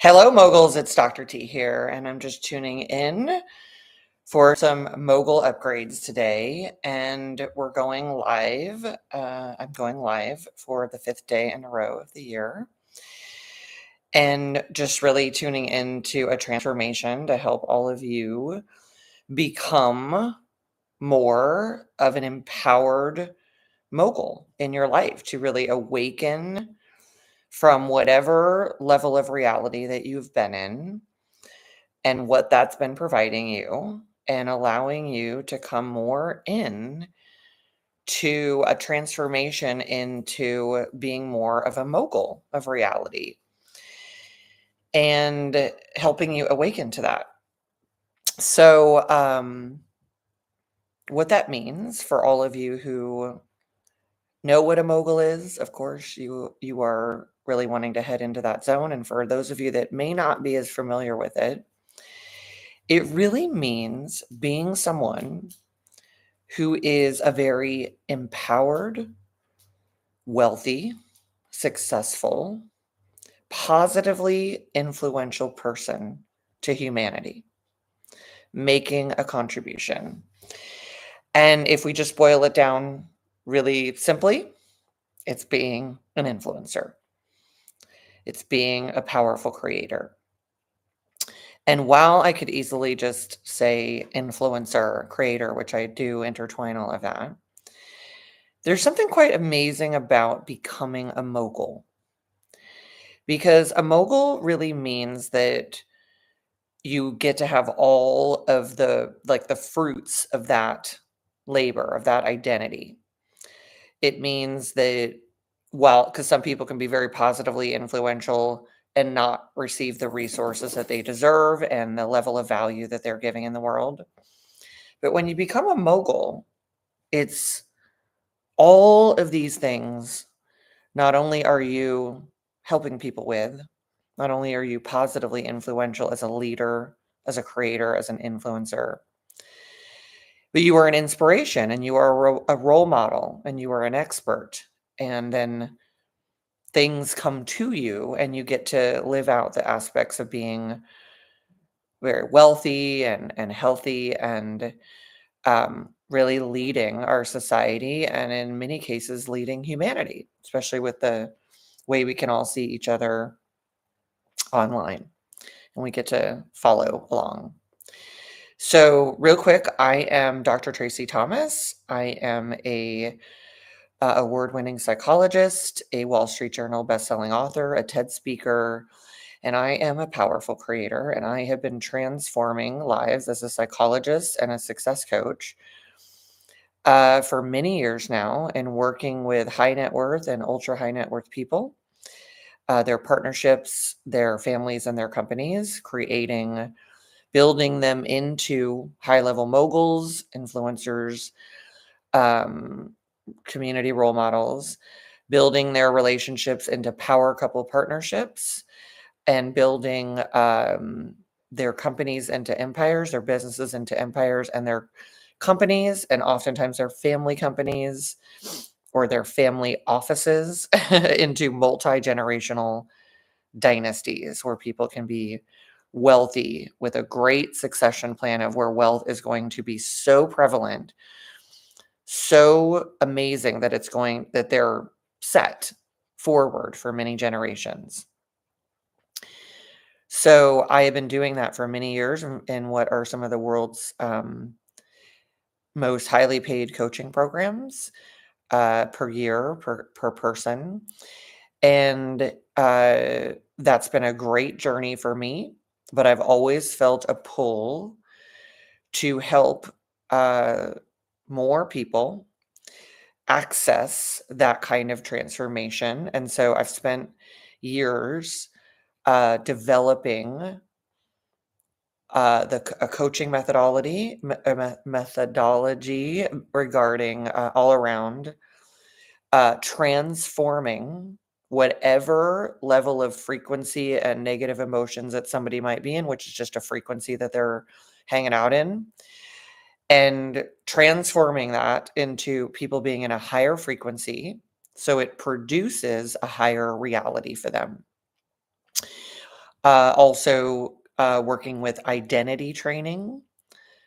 Hello, moguls. It's Dr. T here, and I'm just tuning in for some mogul upgrades today. And we're going live. I'm going live for the 5th day in a row of the year, and just really tuning into a transformation to help all of you become more of an empowered mogul in your life, to really awaken from whatever level of reality that you've been in and what that's been providing you, and allowing you to come more in to a transformation into being more of a mogul of reality, and helping you awaken to that. So what that means for all of you who know what a mogul is, of course, you are really wanting to head into that zone. And for those of you that may not be as familiar with it, it really means being someone who is a very empowered, wealthy, successful, positively influential person to humanity, making a contribution. And if we just boil it down really simply, it's being an influencer. It's being a powerful creator. And while I could easily just say influencer, creator, which I do intertwine all of that, there's something quite amazing about becoming a mogul. Because a mogul really means that you get to have all of the fruits of that labor, of that identity. It means that, well, because some people can be very positively influential and not receive the resources that they deserve and the level of value that they're giving in the world. But when you become a mogul, it's all of these things. Not only are you helping people with, not only are you positively influential as a leader, as a creator, as an influencer, but you are an inspiration, and you are a role model, and you are an expert. And then things come to you, and you get to live out the aspects of being very wealthy and healthy, and really leading our society, and in many cases leading humanity, especially with the way we can all see each other online, and we get to follow along. So real quick, I am Dr. Tracy Thomas. I am a award-winning psychologist, a Wall Street Journal bestselling author, a TED speaker, and I am a powerful creator. And I have been transforming lives as a psychologist and a success coach for many years now, and working with high net worth and ultra high net worth people, their partnerships, their families, and their companies, building them into high-level moguls, influencers, community role models, building their relationships into power couple partnerships, and building their companies into empires, their businesses into empires, and their companies, and oftentimes their family companies or their family offices into multi-generational dynasties where people can be wealthy with a great succession plan of where wealth is going to be so prevalent, so amazing that they're set forward for many generations. So I have been doing that for many years in what are some of the world's most highly paid coaching programs per year per person. And that's been a great journey for me, but I've always felt a pull to help more people access that kind of transformation. And so I've spent years developing a coaching methodology regarding all around transforming whatever level of frequency and negative emotions that somebody might be in, which is just a frequency that they're hanging out in, and transforming that into people being in a higher frequency, so it produces a higher reality for them. Also working with identity training.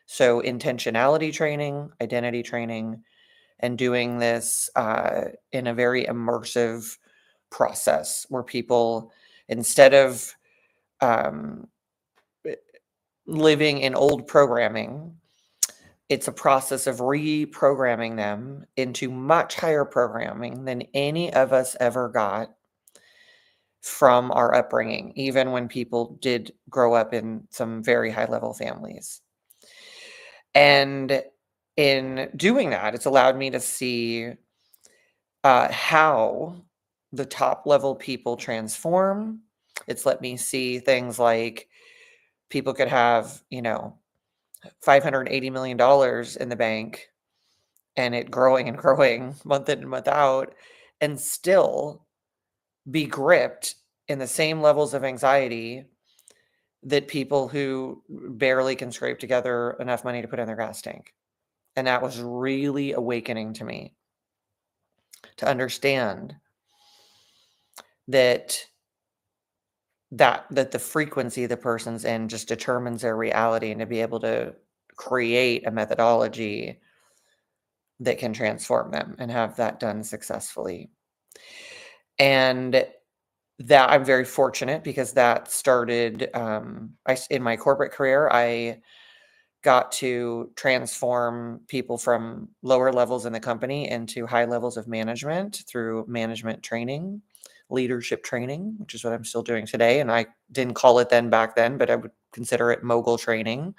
So intentionality training, identity training, and doing this in a very immersive process where people, instead of um, living in old programming, it's a process of reprogramming them into much higher programming than any of us ever got from our upbringing, even when people did grow up in some very high level families. And in doing that, it's allowed me to see how the top level people transform. It's let me see things like people could have, $580 million in the bank and it growing and growing month in and month out, and still be gripped in the same levels of anxiety that people who barely can scrape together enough money to put in their gas tank. And that was really awakening to me to understand that that the frequency the person's in just determines their reality, and to be able to create a methodology that can transform them and have that done successfully. And that I'm very fortunate because that started in my corporate career. I got to transform people from lower levels in the company into high levels of management through management training, leadership training, which is what I'm still doing today. And I didn't call it back then, but I would consider it mogul training.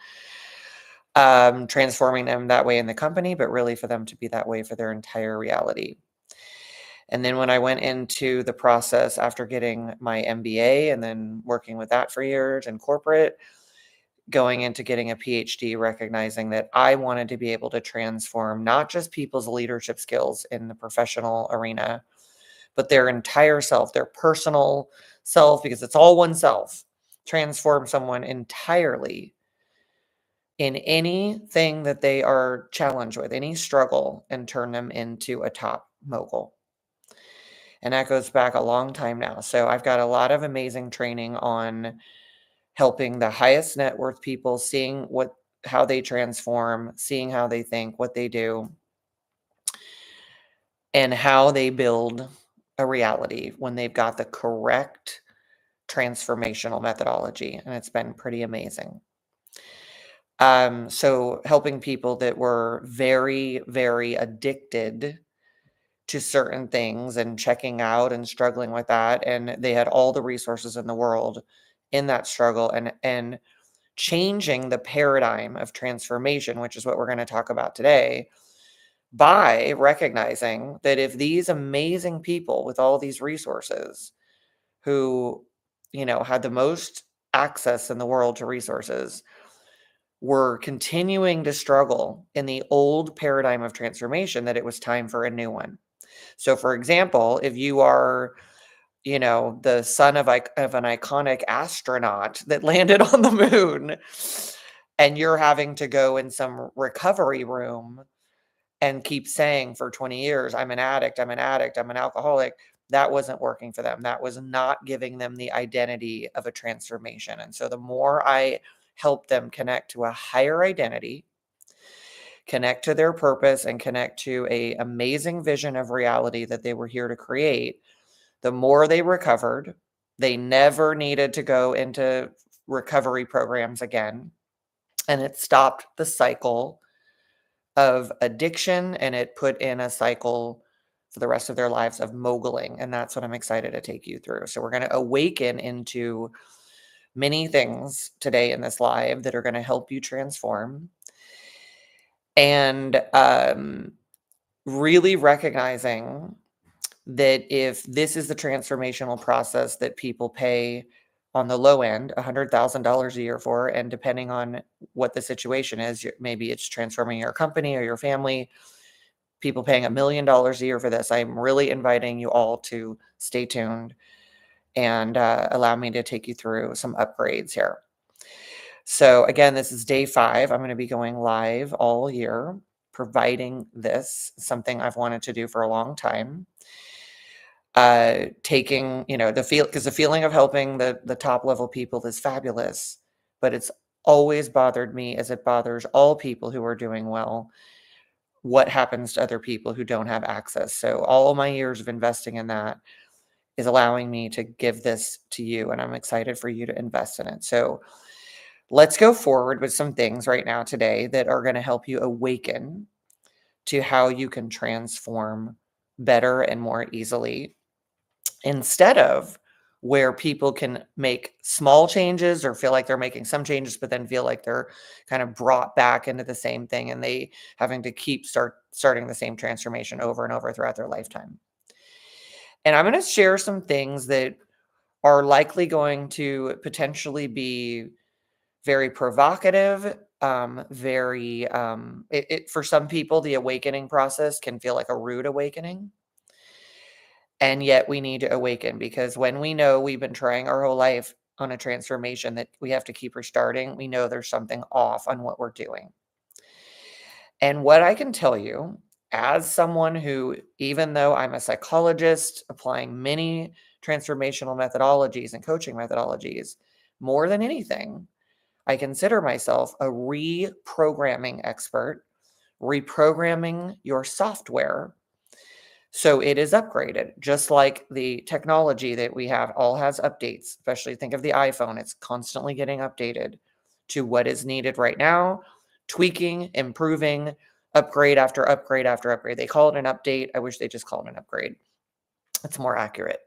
Transforming them that way in the company, but really for them to be that way for their entire reality. And then when I went into the process after getting my MBA and then working with that for years in corporate, going into getting a PhD, recognizing that I wanted to be able to transform not just people's leadership skills in the professional arena, but their entire self, their personal self, because it's all one self, transform someone entirely in anything that they are challenged with, any struggle, and turn them into a top mogul. And that goes back a long time now. So I've got a lot of amazing training on helping the highest net worth people, seeing how they transform, seeing how they think, what they do, and how they build a reality when they've got the correct transformational methodology. And it's been pretty amazing. So helping people that were very, very addicted to certain things and checking out and struggling with that. And they had all the resources in the world in that struggle, and changing the paradigm of transformation, which is what we're going to talk about today, by recognizing that if these amazing people with all these resources who, had the most access in the world to resources were continuing to struggle in the old paradigm of transformation, that it was time for a new one. So, for example, if you are, the son of an iconic astronaut that landed on the moon, and you're having to go in some recovery room and keep saying for 20 years, I'm an addict, I'm an addict, I'm an alcoholic, that wasn't working for them. That was not giving them the identity of a transformation. And so the more I help them connect to a higher identity, connect to their purpose, and connect to an amazing vision of reality that they were here to create, the more they recovered. They never needed to go into recovery programs again. And it stopped the cycle of addiction, and it put in a cycle for the rest of their lives of moguling. And that's what I'm excited to take you through. So we're going to awaken into many things today in this live that are going to help you transform. And really recognizing that if this is the transformational process that people pay on the low end $100,000 a year for, and depending on what the situation is, maybe it's transforming your company or your family, people paying $1 million a year for this. I'm really inviting you all to stay tuned and allow me to take you through some upgrades here. So again, this is day 5. I'm going to be going live all year, providing this, something I've wanted to do for a long time. taking, because the feeling of helping the top level people is fabulous, but it's always bothered me, as it bothers all people who are doing well, what happens to other people who don't have access. So all my years of investing in that is allowing me to give this to you, and I'm excited for you to invest in it. So let's go forward with some things right now today that are going to help you awaken to how you can transform better and more easily, instead of where people can make small changes or feel like they're making some changes, but then feel like they're kind of brought back into the same thing, and they having to keep starting the same transformation over and over throughout their lifetime. And I'm going to share some things that are likely going to potentially be very provocative, for some people, the awakening process can feel like a rude awakening. And yet we need to awaken, because when we know we've been trying our whole life on a transformation that we have to keep restarting, we know there's something off on what we're doing. And what I can tell you, as someone who, even though I'm a psychologist applying many transformational methodologies and coaching methodologies, more than anything, I consider myself a reprogramming expert, reprogramming your software so it is upgraded. Just like the technology that we have all has updates, especially think of the iPhone, it's constantly getting updated to what is needed right now, tweaking, improving, upgrade after upgrade after upgrade. They call it an update. I wish they just called it an upgrade. It's more accurate.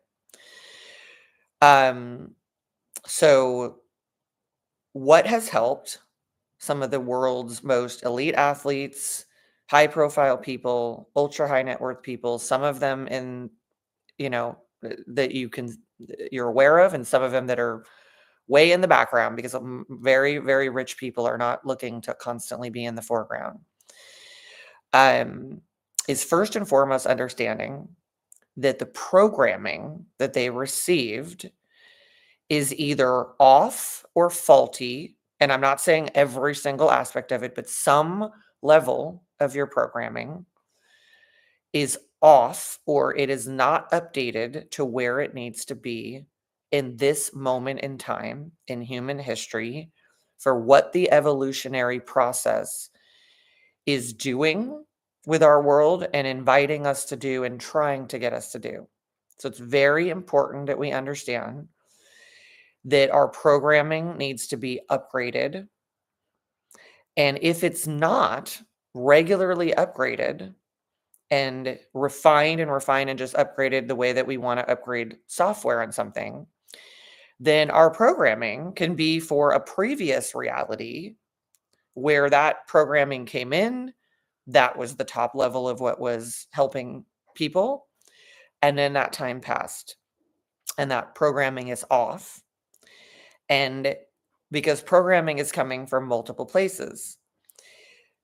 So what has helped some of the world's most elite athletes, high profile people, ultra high net worth people, some of them that you're aware of, and some of them that are way in the background, because very, very rich people are not looking to constantly be in the foreground, is first and foremost understanding that the programming that they received is either off or faulty. And I'm not saying every single aspect of it, but some level of your programming is off, or it is not updated to where it needs to be in this moment in time in human history for what the evolutionary process is doing with our world and inviting us to do and trying to get us to do. So it's very important that we understand that our programming needs to be upgraded. And if it's not regularly upgraded and refined and just upgraded the way that we want to upgrade software on something, then our programming can be for a previous reality where that programming came in, that was the top level of what was helping people, and then that time passed and that programming is off. And because programming is coming from multiple places,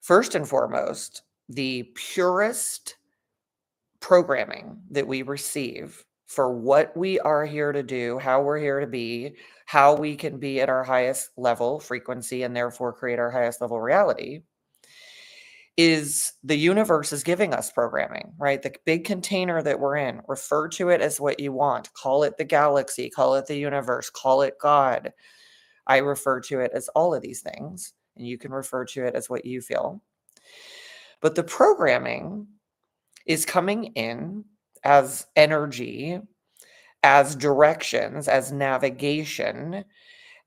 first and foremost, the purest programming that we receive for what we are here to do, how we're here to be, how we can be at our highest level frequency and therefore create our highest level reality, is the universe is giving us programming, right? The big container that we're in, refer to it as what you want. Call it the galaxy, call it the universe, call it God. I refer to it as all of these things, and you can refer to it as what you feel. But the programming is coming in as energy, as directions, as navigation,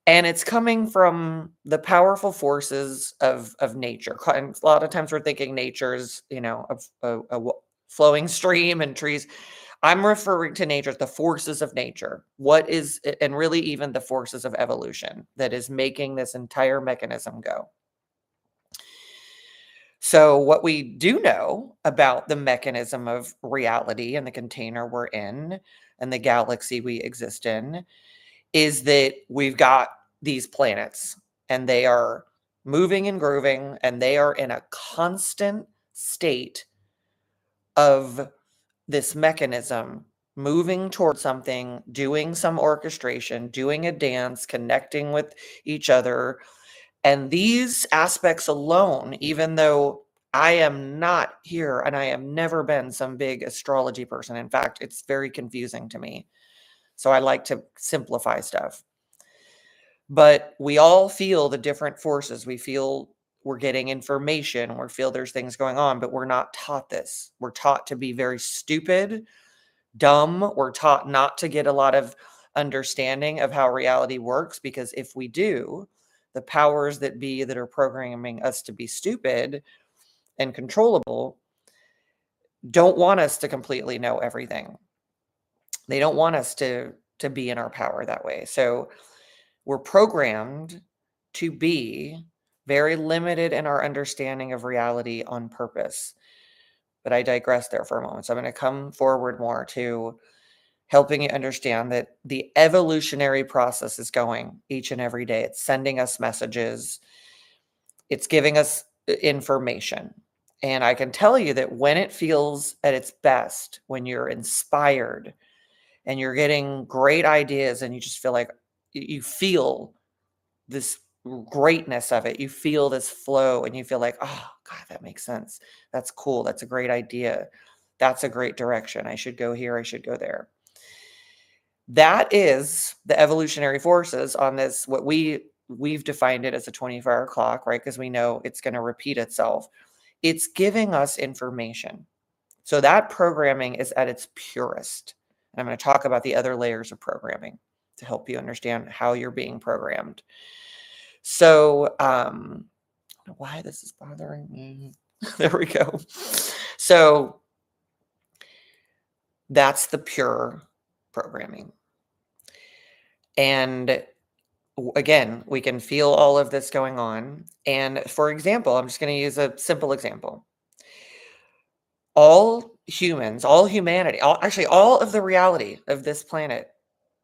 and it's coming from the powerful forces of nature. And a lot of times we're thinking nature's, a flowing stream and trees. I'm referring to nature, the forces of nature. And really even the forces of evolution that is making this entire mechanism go. So what we do know about the mechanism of reality and the container we're in and the galaxy we exist in is that we've got these planets, and they are moving and grooving, and they are in a constant state of this mechanism moving towards something, doing some orchestration, doing a dance, connecting with each other. And these aspects alone, even though I am not here, and I have never been some big astrology person. In fact, it's very confusing to me. So I like to simplify stuff. But we all feel the different forces. We feel we're getting information, we feel there's things going on, but we're not taught this. We're taught to be very stupid, dumb. We're taught not to get a lot of understanding of how reality works, because if we do, the powers that be that are programming us to be stupid and controllable don't want us to completely know everything. They don't want us to be in our power that way. So we're programmed to be very limited in our understanding of reality on purpose. But I digress there for a moment. So I'm going to come forward more to helping you understand that the evolutionary process is going each and every day. It's sending us messages. It's giving us information. And I can tell you that when it feels at its best, when you're inspired and you're getting great ideas and you just feel like you feel this greatness of it, you feel this flow and you feel like, oh God, that makes sense. That's cool. That's a great idea. That's a great direction. I should go here. I should go there. That is the evolutionary forces on this, what we've defined it as a 24-hour clock, right? Because we know it's going to repeat itself. It's giving us information. So that programming is at its purest. And I'm going to talk about the other layers of programming to help you understand how you're being programmed. So, I don't know why this is bothering me. There we go. So that's the pure programming. And again, we can feel all of this going on. And for example, I'm just going to use a simple example. All humans, all humanity, all of the reality of this planet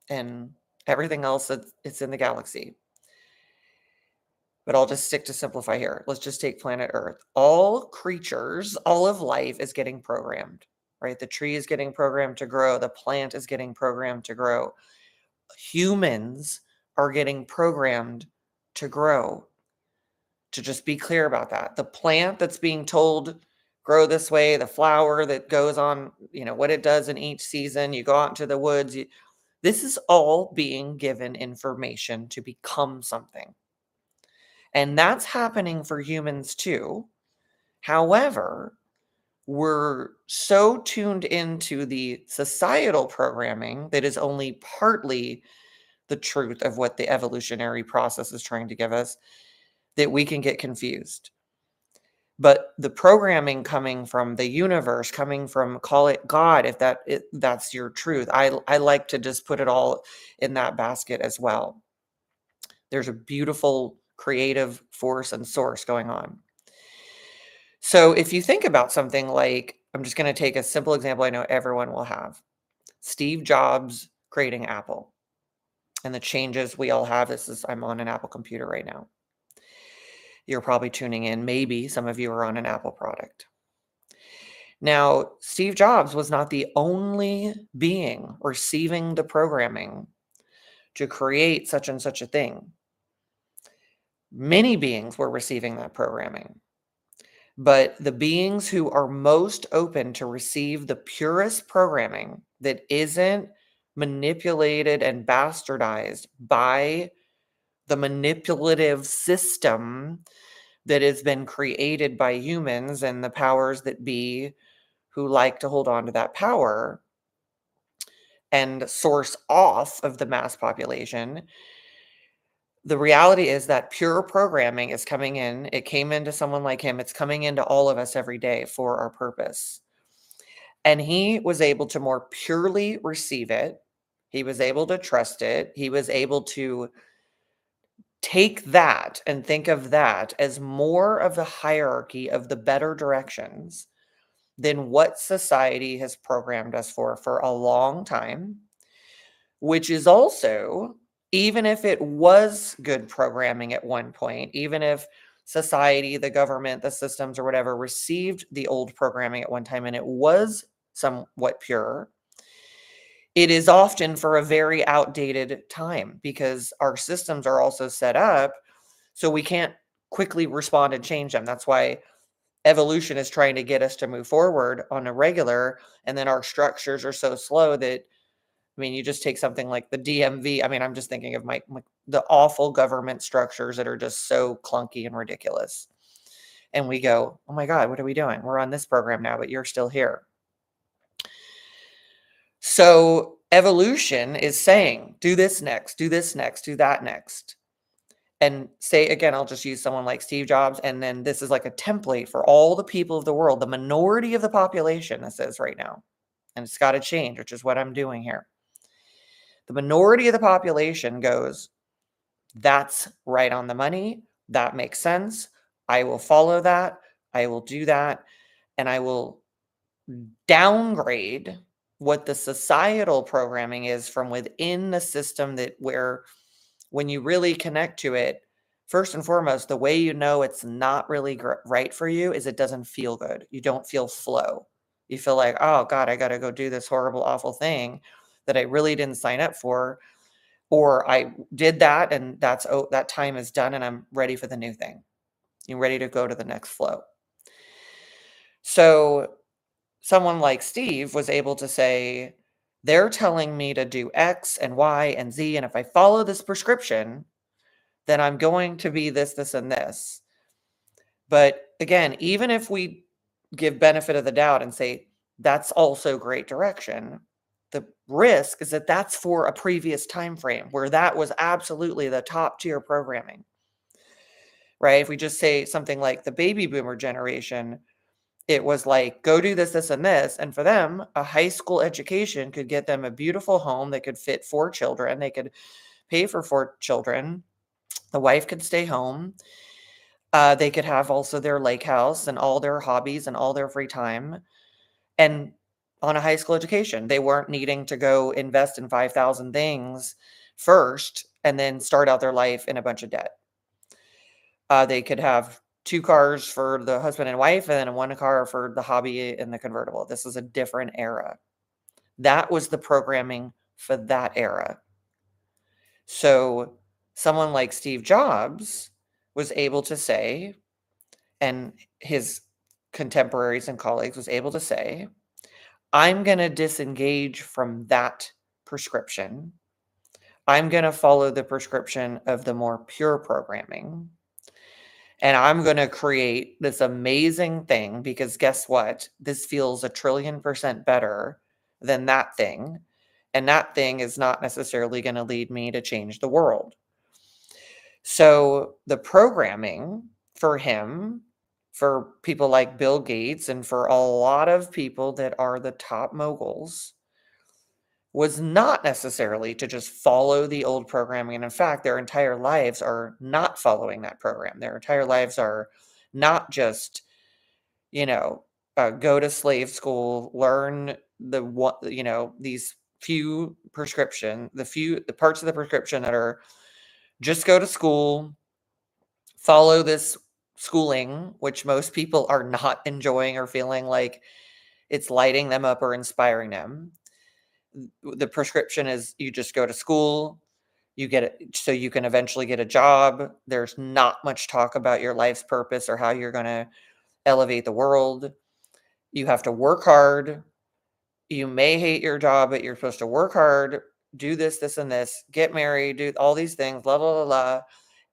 and everything else that's in the galaxy. But I'll just stick to simplify here. Let's just take planet Earth. All creatures, all of life is getting programmed, right? The tree is getting programmed to grow. The plant is getting programmed to grow. Humans are getting programmed to grow. To just be clear about that. The plant that's being told grow this way, the flower that goes on, what it does in each season, you go out into the woods, this is all being given information to become something. And that's happening for humans too. However, we're so tuned into the societal programming that is only partly the truth of what the evolutionary process is trying to give us, that we can get confused. But the programming coming from the universe, coming from, call it God, if that's your truth. I like to just put it all in that basket as well. There's a beautiful creative force and source going on. So if you think about something like, I'm just going to take a simple example I know everyone will have. Steve Jobs creating Apple and the changes we all have. I'm on an Apple computer right now. You're probably tuning in. Maybe some of you are on an Apple product. Now, Steve Jobs was not the only being receiving the programming to create such and such a thing. Many beings were receiving that programming. But the beings who are most open to receive the purest programming that isn't manipulated and bastardized by the manipulative system that has been created by humans and the powers that be who like to hold on to that power and source off of the mass population. The reality is that pure programming is coming in. It came into someone like him. It's coming into all of us every day for our purpose. And he was able to more purely receive it. He was able to trust it. He was able to take that and think of that as more of the hierarchy of the better directions than what society has programmed us for a long time, which is also, even if it was good programming at one point, even if society, the government, the systems or whatever received the old programming at one time and it was somewhat pure, it is often for a very outdated time because our systems are also set up so we can't quickly respond and change them. That's why evolution is trying to get us to move forward on a regular, and then our structures are so slow that, I mean, you just take something like the DMV. I mean, I'm just thinking of the awful government structures that are just so clunky and ridiculous. And we go, oh my God, what are we doing? We're on this program now, but you're still here. So evolution is saying, do this next, do this next, do that next. And say, again, I'll just use someone like Steve Jobs. And then this is like a template for all the people of the world, the minority of the population, this is right now. And it's got to change, which is what I'm doing here. The minority of the population goes, that's right on the money. That makes sense. I will follow that. I will do that. And I will downgrade what the societal programming is from within the system, that where when you really connect to it, first and foremost, the way you know it's not really right for you is it doesn't feel good. You don't feel flow. You feel like, oh God, I got to go do this horrible, awful thing that I really didn't sign up for. Or I did that and that time is done and I'm ready for the new thing. You're ready to go to the next flow. So someone like Steve was able to say, they're telling me to do X and Y and Z. And if I follow this prescription, then I'm going to be this, this, and this. But again, even if we give benefit of the doubt and say, that's also great direction, the risk is that that's for a previous time frame where that was absolutely the top tier programming, right? If we just say something like the baby boomer generation, it was like, go do this, this, and this. And for them, a high school education could get them a beautiful home that could fit 4 children. They could pay for 4 children. The wife could stay home. They could have also their lake house and all their hobbies and all their free time. And on a high school education, they weren't needing to go invest in 5,000 things first and then start out their life in a bunch of debt. They could have 2 cars for the husband and wife and then 1 car for the hobby and the convertible. This is a different era. That was the programming for that era. So someone like Steve Jobs was able to say, and his contemporaries and colleagues was able to say, I'm going to disengage from that prescription. I'm going to follow the prescription of the more pure programming. And I'm going to create this amazing thing because guess what? This feels 1,000,000,000% better than that thing. And that thing is not necessarily going to lead me to change the world. So the programming for him, for people like Bill Gates, and for a lot of people that are the top moguls, was not necessarily to just follow the old programming. And in fact, their entire lives are not following that program. Their entire lives are not just, go to slave school, learn these few the parts of the prescription that are just go to school, follow this schooling, which most people are not enjoying or feeling like it's lighting them up or inspiring them. The prescription is you just go to school, you get it so you can eventually get a job. There's not much talk about your life's purpose or how you're going to elevate the world. You have to work hard. You may hate your job, but you're supposed to work hard, do this, this, and this, get married, do all these things, blah, blah, blah, blah.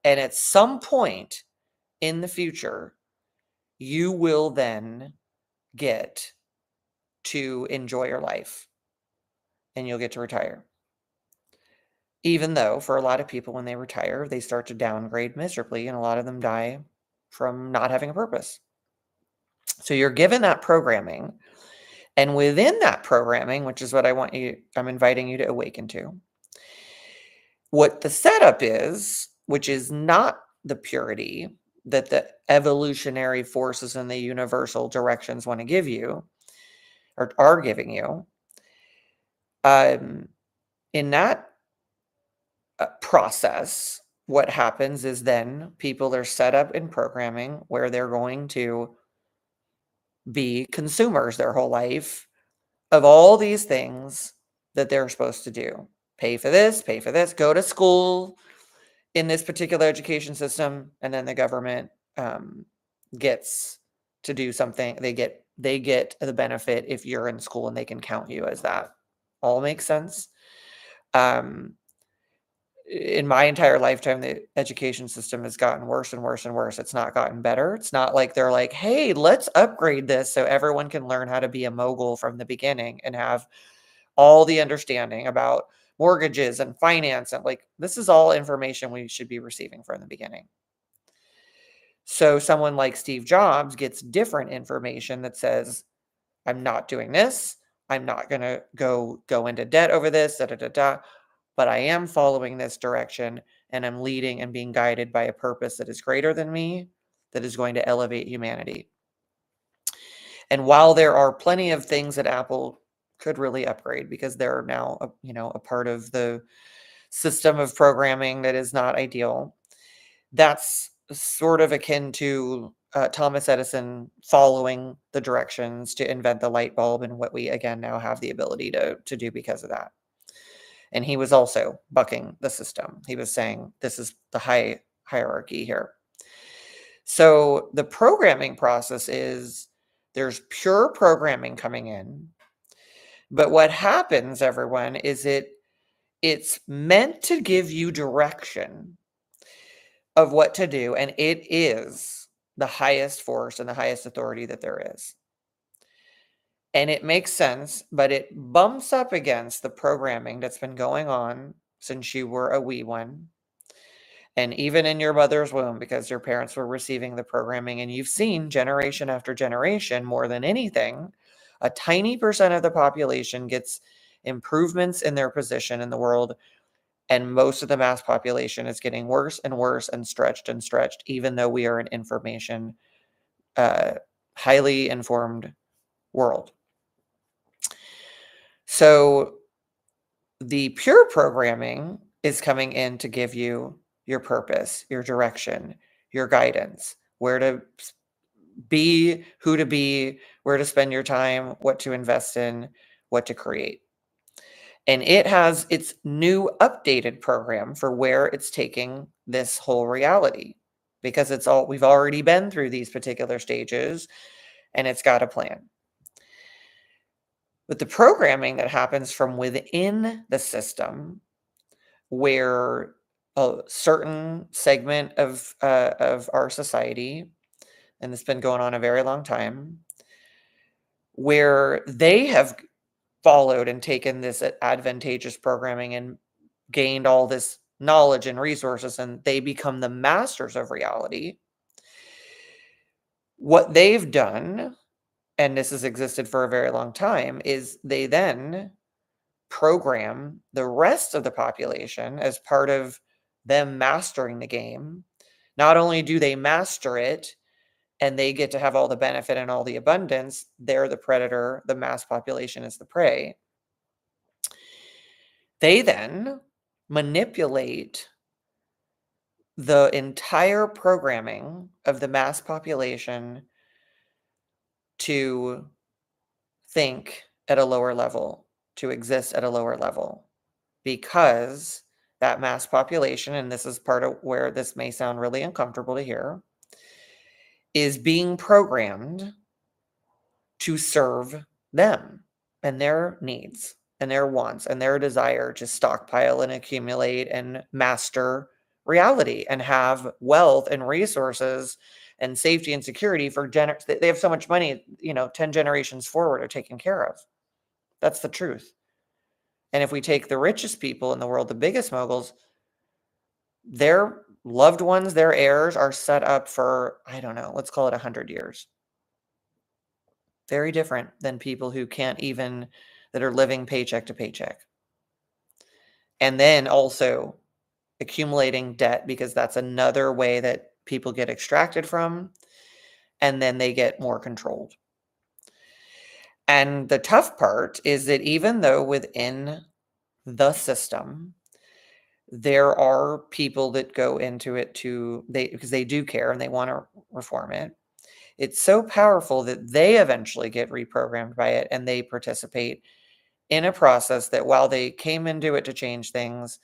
And at some point in the future, you will then get to enjoy your life and you'll get to retire. Even though for a lot of people, when they retire, they start to downgrade miserably, and a lot of them die from not having a purpose. So you're given that programming, and within that programming, which is what I'm inviting you to awaken to, what the setup is, which is not the purity that the evolutionary forces and the universal directions want to give you or are giving you. In that process, what happens is then people are set up in programming where they're going to be consumers their whole life of all these things that they're supposed to do. Pay for this, go to school in this particular education system, and then the government gets to do something. They get the benefit if you're in school and they can count you as that. All makes sense. In my entire lifetime, the education system has gotten worse and worse and worse. It's not gotten better. It's not like they're like, hey, let's upgrade this so everyone can learn how to be a mogul from the beginning and have all the understanding about mortgages and finance. And like, this is all information we should be receiving from the beginning. So someone like Steve Jobs gets different information that says, I'm not doing this. I'm not going to go into debt over this, da, da, da, da. But I am following this direction, and I'm leading and being guided by a purpose that is greater than me, that is going to elevate humanity. And while there are plenty of things that Apple could really upgrade because they're now a part of the system of programming that is not ideal, that's sort of akin to Thomas Edison following the directions to invent the light bulb, and what we again now have the ability to do because of that. And he was also bucking the system. He was saying, this is the hierarchy here. So the programming process is, there's pure programming coming in. But what happens, everyone, is it's meant to give you direction of what to do. And it is the highest force and the highest authority that there is. And it makes sense, but it bumps up against the programming that's been going on since you were a wee one. And even in your mother's womb, because your parents were receiving the programming, and you've seen generation after generation, more than anything, a tiny percent of the population gets improvements in their position in the world. And most of the mass population is getting worse and worse and stretched, even though we are an information, highly informed world. So the pure programming is coming in to give you your purpose, your direction, your guidance, where to be, who to be, where to spend your time, what to invest in, what to create. And it has its new updated program for where it's taking this whole reality, because we've already been through these particular stages, and it's got a plan. But the programming that happens from within the system, where a certain segment of our society, and it's been going on a very long time, where they have followed and taken this advantageous programming and gained all this knowledge and resources, and they become the masters of reality. What they've done, and this has existed for a very long time, is they then program the rest of the population as part of them mastering the game. Not only do they master it and they get to have all the benefit and all the abundance, they're the predator, the mass population is the prey. They then manipulate the entire programming of the mass population to think at a lower level, to exist at a lower level, because that mass population, and this is part of where this may sound really uncomfortable to hear, is being programmed to serve them and their needs and their wants and their desire to stockpile and accumulate and master reality and have wealth and resources and safety and security for they have so much money, 10 generations forward are taken care of. That's the truth. And if we take the richest people in the world, the biggest moguls, their loved ones, their heirs are set up for, I don't know, let's call it 100 years. Very different than people who that are living paycheck to paycheck. And then also accumulating debt, because that's another way that people get extracted from, and then they get more controlled. And the tough part is that even though within the system, there are people that go into it because they do care and they want to reform it. It's so powerful that they eventually get reprogrammed by it, and they participate in a process that, while they came into it to change things,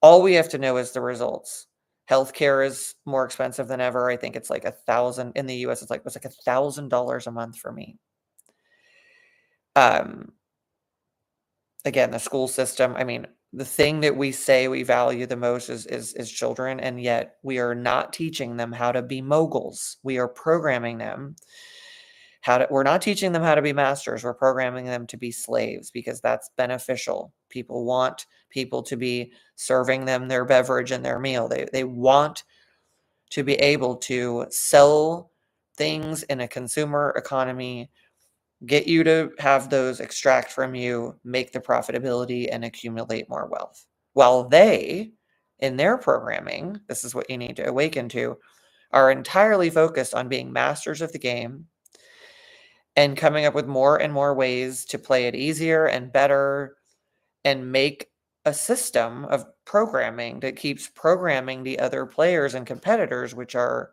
all we have to know is the results. Healthcare is more expensive than ever. I think it's like $1,000 in the US. It's like $1,000 a month for me. Again, the school system. I mean, the thing that we say we value the most is children, and yet we are not teaching them how to be moguls. We are programming them we're not teaching them how to be masters. We're programming them to be slaves because that's beneficial. People want people to be serving them their beverage and their meal. They want to be able to sell things in a consumer economy, get you to have those extract from you, make the profitability, and accumulate more wealth. While they, in their programming, this is what you need to awaken to, are entirely focused on being masters of the game and coming up with more and more ways to play it easier and better and make a system of programming that keeps programming the other players and competitors, which are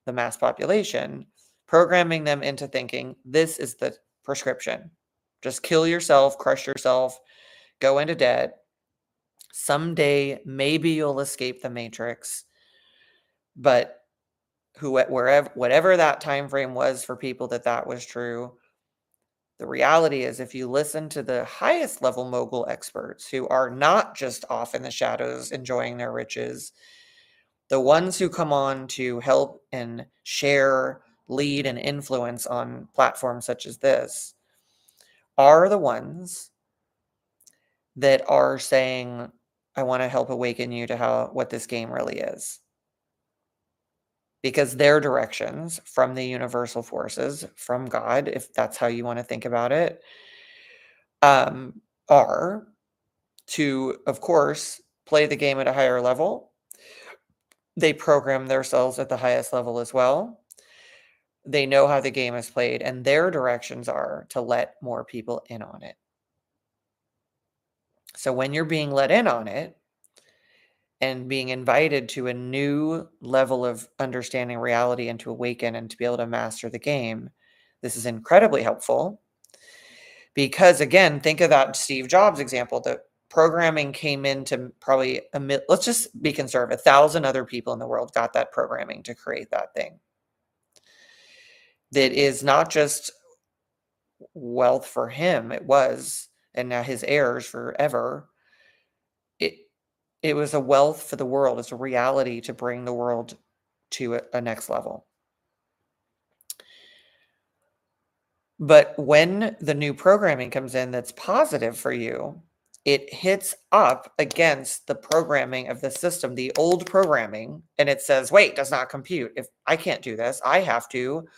the mass population, programming them into thinking this is the prescription. Just kill yourself, crush yourself, go into debt. Someday, maybe you'll escape the matrix, but whatever that time frame was for people that was true, the reality is if you listen to the highest level mogul experts who are not just off in the shadows enjoying their riches, the ones who come on to help and share, lead, and influence on platforms such as this are the ones that are saying, I want to help awaken you to what this game really is. Because their directions from the universal forces, from God, if that's how you want to think about it, are to, of course, play the game at a higher level. They program themselves at the highest level as well. They know how the game is played, and their directions are to let more people in on it. So when you're being let in on it and being invited to a new level of understanding reality and to awaken and to be able to master the game, this is incredibly helpful. Because again, think of that Steve Jobs example. The programming came into probably let's just be conservative, 1,000 other people in the world got that programming to create that thing. That is not just wealth for him, it was, and now his heirs forever. It was a wealth for the world. It's a reality to bring the world to a next level. But when the new programming comes in that's positive for you, it hits up against the programming of the system, the old programming, and it says, wait, does not compute. If I can't do this, I have to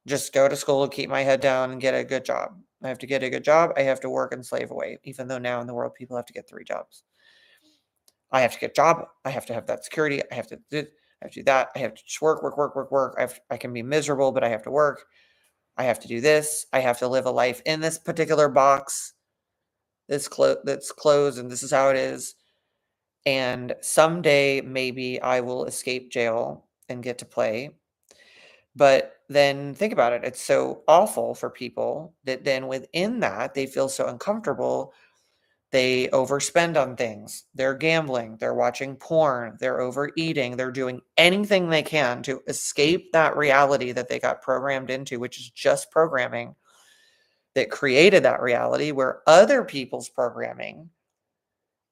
just go to school, keep my head down, and get a good job. I have to get a good job. I have to work and slave away, even though now in the world, people have to get 3 jobs. I have to get a job. I have to have that security. I have to do that. I have to just work. I can be miserable, but I have to work. I have to do this. I have to live a life in this particular box that's closed, and this is how it is. And someday, maybe I will escape jail and get to play. But then think about it. It's so awful for people that then within that, they feel so uncomfortable. They overspend on things. They're gambling. They're watching porn. They're overeating. They're doing anything they can to escape that reality that they got programmed into, which is just programming that created that reality, where other people's programming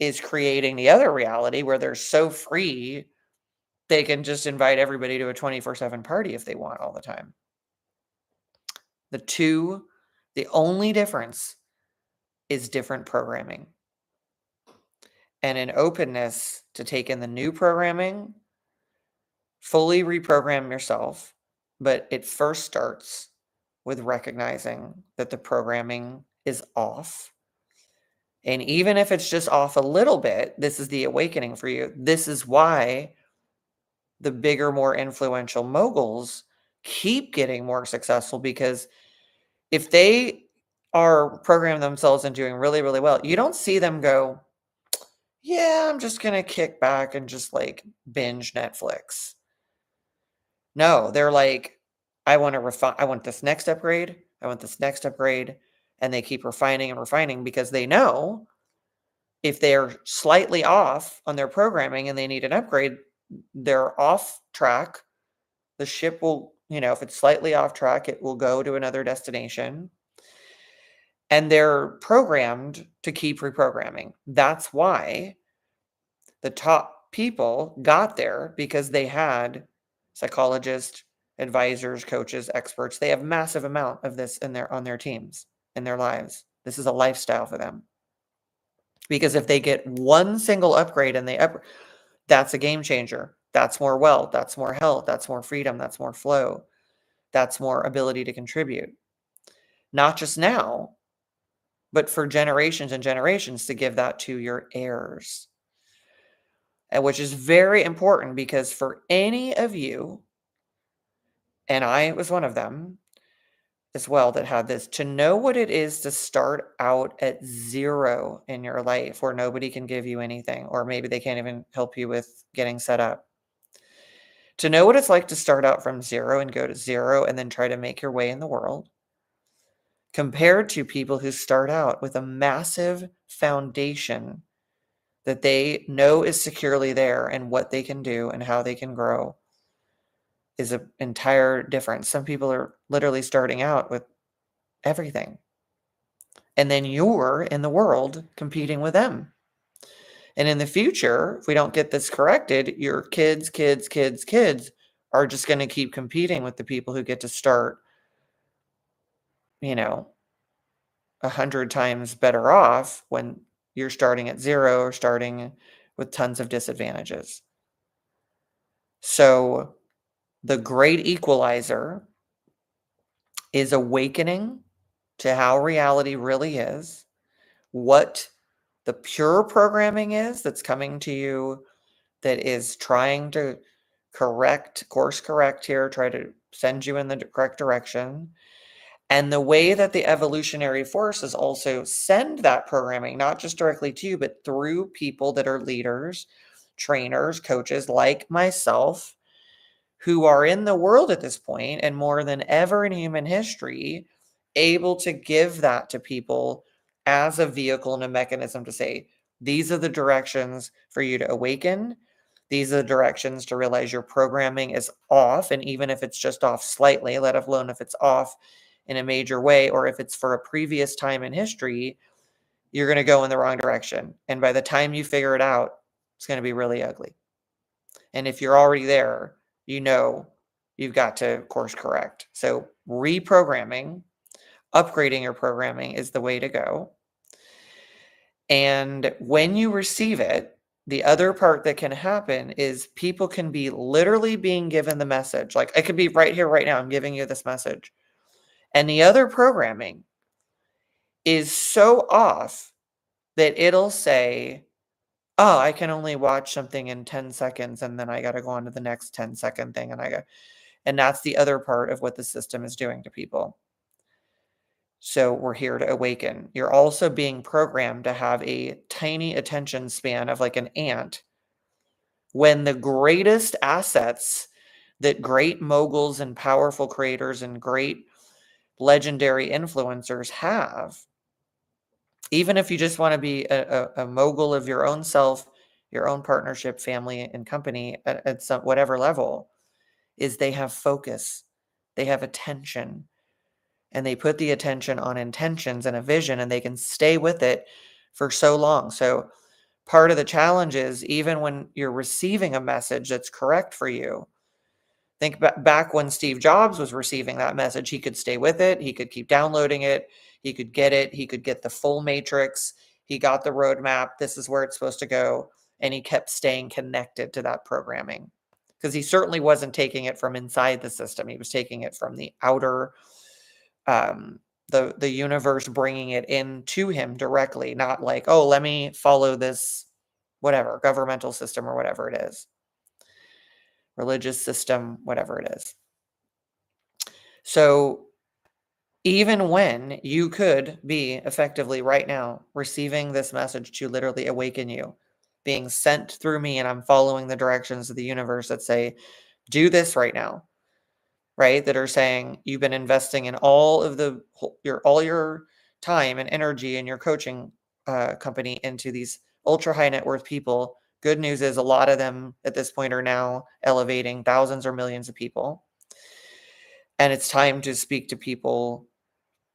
is creating the other reality where they're so free they can just invite everybody to a 24/7 party if they want all the time. The only difference is different programming and an openness to take in the new programming, fully reprogram yourself. But it first starts with recognizing that the programming is off. And even if it's just off a little bit, this is the awakening for you. This is why the bigger, more influential moguls keep getting more successful, because if they are programming themselves and doing really, really well, you don't see them go, yeah, I'm just going to kick back and just like binge Netflix. No, they're like, I want to refine. I want this next upgrade. I want this next upgrade. And they keep refining and refining because they know if they're slightly off on their programming and they need an upgrade, they're off track. The ship will, if it's slightly off track, it will go to another destination. And they're programmed to keep reprogramming. That's why the top people got there, because they had psychologists, advisors, coaches, experts. They have massive amount of this on their teams, in their lives. This is a lifestyle for them. Because if they get one single upgrade and that's a game changer. That's more wealth, that's more health, that's more freedom, that's more flow, that's more ability to contribute. Not just now, but for generations and generations, to give that to your heirs. And which is very important, because for any of you, and I was one of them as well that had this, to know what it is to start out at zero in your life, where nobody can give you anything, or maybe they can't even help you with getting set up. To know what it's like to start out from zero and go to zero and then try to make your way in the world, compared to people who start out with a massive foundation that they know is securely there, and what they can do and how they can grow, is an entire difference. Some people are literally starting out with everything, and then you're in the world competing with them. And in the future, if we don't get this corrected, your kids are just going to keep competing with the people who get to start, 100 times better off, when you're starting at zero or starting with tons of disadvantages. So the great equalizer is awakening to how reality really is, what the pure programming is that's coming to you, that is trying to course correct here, try to send you in the correct direction. And the way that the evolutionary forces also send that programming, not just directly to you, but through people that are leaders, trainers, coaches like myself, who are in the world at this point, and more than ever in human history, able to give that to people as a vehicle and a mechanism to say, these are the directions for you to awaken. These are the directions to realize your programming is off. And even if it's just off slightly, let alone if it's off in a major way, or if it's for a previous time in history, you're going to go in the wrong direction. And by the time you figure it out, it's going to be really ugly. And if you're already there, you've got to course correct. So reprogramming, upgrading your programming is the way to go. And when you receive it, the other part that can happen is people can be literally being given the message. Like, it could be right here, right now, I'm giving you this message. And the other programming is so off that it'll say, oh, I can only watch something in 10 seconds, and then I got to go on to the next 10-second thing. And that's the other part of what the system is doing to people. So we're here to awaken. You're also being programmed to have a tiny attention span of like an ant, when the greatest assets that great moguls and powerful creators and great legendary influencers have, even if you just want to be a mogul of your own self, your own partnership, family, and company at some whatever level, is they have focus, they have attention, and they put the attention on intentions and a vision, and they can stay with it for so long. So part of the challenge is, even when you're receiving a message that's correct for you, think back when Steve Jobs was receiving that message, he could stay with it. He could keep downloading it. He could get it. He could get the full matrix. He got the roadmap. This is where it's supposed to go. And he kept staying connected to that programming, because he certainly wasn't taking it from inside the system. He was taking it from the outer, the universe bringing it into him directly, not like, oh, let me follow this, whatever, governmental system or whatever it is, religious system, whatever it is. So even when you could be effectively right now receiving this message to literally awaken you, being sent through me, and I'm following the directions of the universe that say, do this right now, right? That are saying you've been investing in all your time and energy and your coaching company into these ultra high net worth people. Good news is a lot of them at this point are now elevating thousands or millions of people. And it's time to speak to people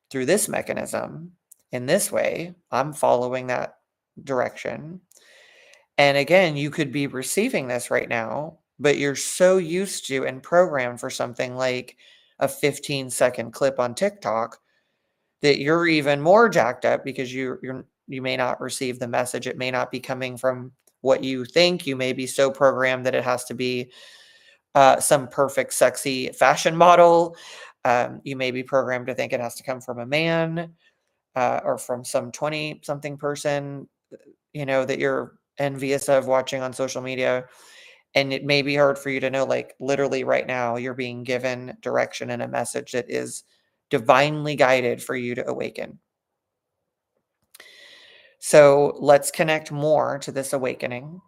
through this mechanism in this way. I'm following that direction. And again, you could be receiving this right now, but you're so used to and programmed for something like a 15-second clip on TikTok that you're even more jacked up because you may not receive the message. It may not be coming from what you think. You may be so programmed that it has to be some perfect, sexy fashion model. You may be programmed to think it has to come from a man or from some 20-something person, that you're envious of watching on social media. And it may be hard for you to know, like literally right now, you're being given direction and a message that is divinely guided for you to awaken. So let's connect more to this awakening.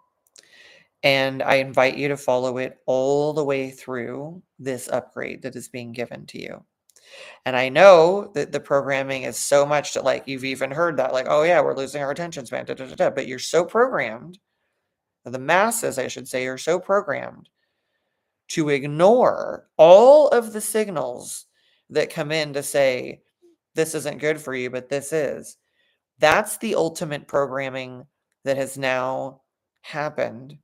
And I invite you to follow it all the way through this upgrade that is being given to you. And I know that the programming is so much that, like, you've even heard that, like, oh yeah, we're losing our attention span, but you're so programmed, the masses, I should say, are so programmed to ignore all of the signals that come in to say, this isn't good for you, but this is. That's the ultimate programming that has now happened